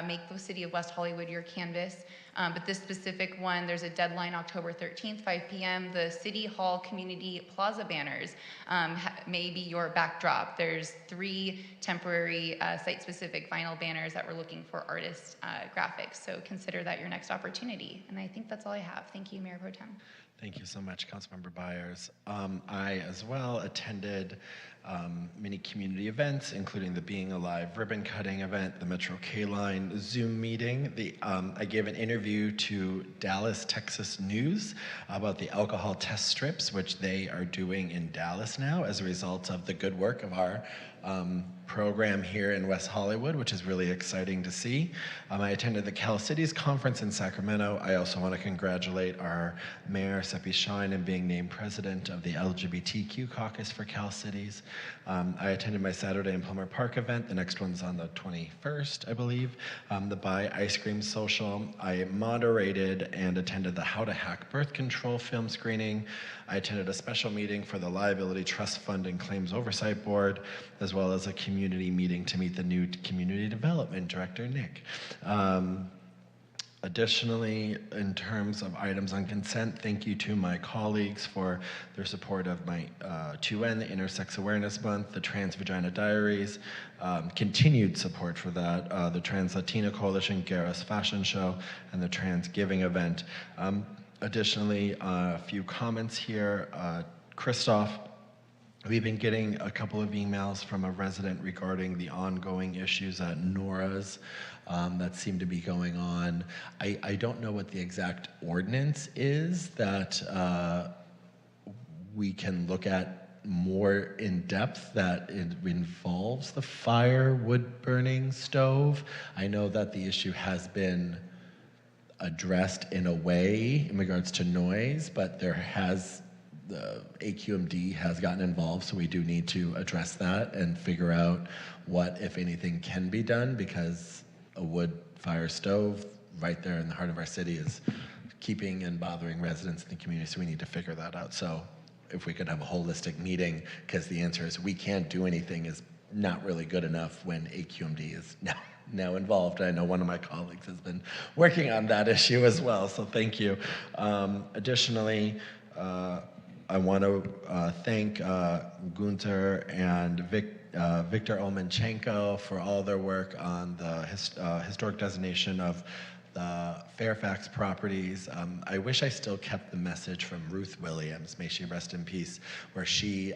Speaker 2: make the City of West Hollywood your canvas. But this specific one, there's a deadline October 13th, 5 p.m. The City Hall Community Plaza banners may be your backdrop. There's 3 temporary site-specific vinyl banners that we're looking for artist graphics. So consider that your next opportunity. And I think that's all I have. Thank you, Mayor Pro Tem.
Speaker 4: Thank you so much, Councilmember Byers. I, as well, attended many community events, including the Being Alive ribbon cutting event, the Metro K-Line Zoom meeting. I gave an interview to Dallas, Texas News about the alcohol test strips, which they are doing in Dallas now as a result of the good work of our program here in West Hollywood, which is really exciting to see. I attended the Cal Cities Conference in Sacramento. I also want to congratulate our Mayor, Seppi Shine, in being named president of the LGBTQ caucus for Cal Cities. I attended my Saturday in Plummer Park event. The next one's on the 21st, I believe, the Buy Ice Cream Social. I moderated and attended the How to Hack Birth Control film screening. I attended a special meeting for the Liability Trust Fund and Claims Oversight Board, as well as a community meeting to meet the new Community Development Director, Nick. Additionally, in terms of items on consent, thank you to my colleagues for their support of my 2N, the Intersex Awareness Month, the Trans Vagina Diaries, continued support for that, the Trans Latina Coalition, Garris Fashion Show, and the Trans Giving event. Additionally, a few comments here. Christoph, we've been getting a couple of emails from a resident regarding the ongoing issues at Nora's that seem to be going on. I don't know what the exact ordinance is that we can look at more in depth that it involves the firewood burning stove. I know that the issue has been addressed in a way in regards to noise, but the AQMD has gotten involved, so we do need to address that and figure out what, if anything, can be done, because a wood fire stove right there in the heart of our city is keeping and bothering residents in the community, so we need to figure that out. So if we could have a holistic meeting, because the answer is we can't do anything is not really good enough when AQMD is now involved. I know one of my colleagues has been working on that issue as well, so thank you. Additionally, I want to thank Gunter and Victor Olmanchenko for all their work on the historic designation of the Fairfax properties. I wish I still kept the message from Ruth Williams, may she rest in peace, where she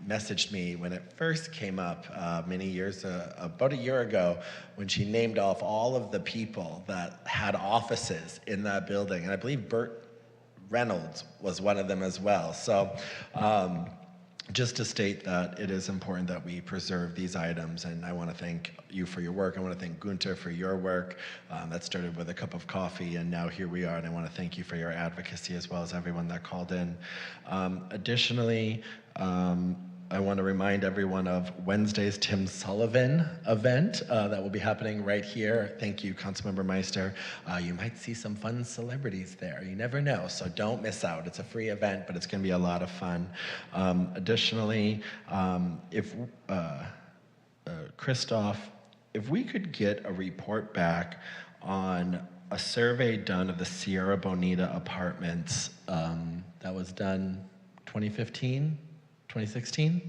Speaker 4: messaged me when it first came up many years, about a year ago, when she named off all of the people that had offices in that building. And I believe Burt Reynolds was one of them as well. So just to state that it is important that we preserve these items, and I want to thank you for your work. I want to thank Gunter for your work. That started with a cup of coffee, and now here we are, and I want to thank you for your advocacy as well as everyone that called in. Additionally, I want to remind everyone of Wednesday's Tim Sullivan event that will be happening right here. Thank you, Councilmember Meister. You might see some fun celebrities there. You never know, so don't miss out. It's a free event, but it's going to be a lot of fun. Additionally, Christoph, if we could get a report back on a survey done of the Sierra Bonita apartments that was done 2015? 2016?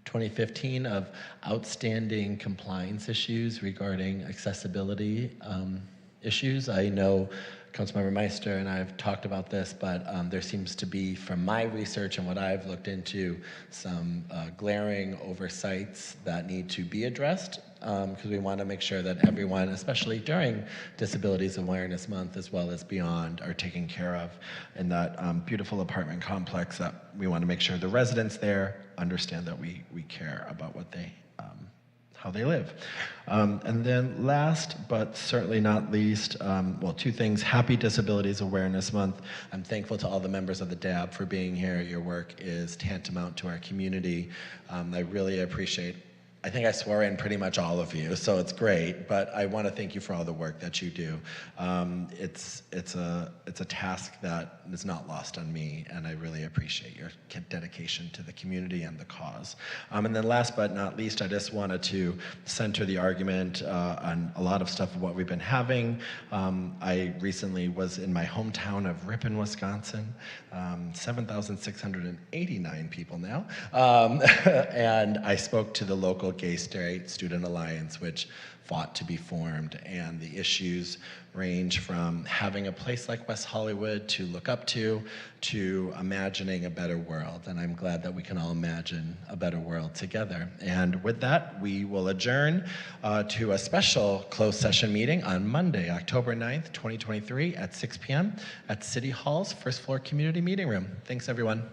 Speaker 4: 2015 of outstanding compliance issues regarding accessibility issues. I know Councilmember Meister and I have talked about this, but there seems to be, from my research and what I've looked into, some glaring oversights that need to be addressed, because we want to make sure that everyone, especially during Disabilities Awareness Month as well as beyond, are taken care of in that beautiful apartment complex. That we want to make sure the residents there understand that we care about what they how they live. And then last, but certainly not least, well, two things. Happy Disabilities Awareness Month. I'm thankful to all the members of the DAB for being here. Your work is tantamount to our community. I really appreciate, I think I swore in pretty much all of you, so it's great, but I want to thank you for all the work that you do. It's a task that is not lost on me, and I really appreciate your dedication to the community and the cause. And then last but not least, I just wanted to center the argument on a lot of stuff of what we've been having. I recently was in my hometown of Ripon, Wisconsin, 7,689 people now, and I spoke to the local Gay Straight Student Alliance, which fought to be formed, and the issues range from having a place like West Hollywood to look up to imagining a better world, and I'm glad that we can all imagine a better world together. And with that, we will adjourn to a special closed session meeting on Monday, October 9th, 2023 at 6 p.m. at City Hall's first floor community meeting room. Thanks, everyone.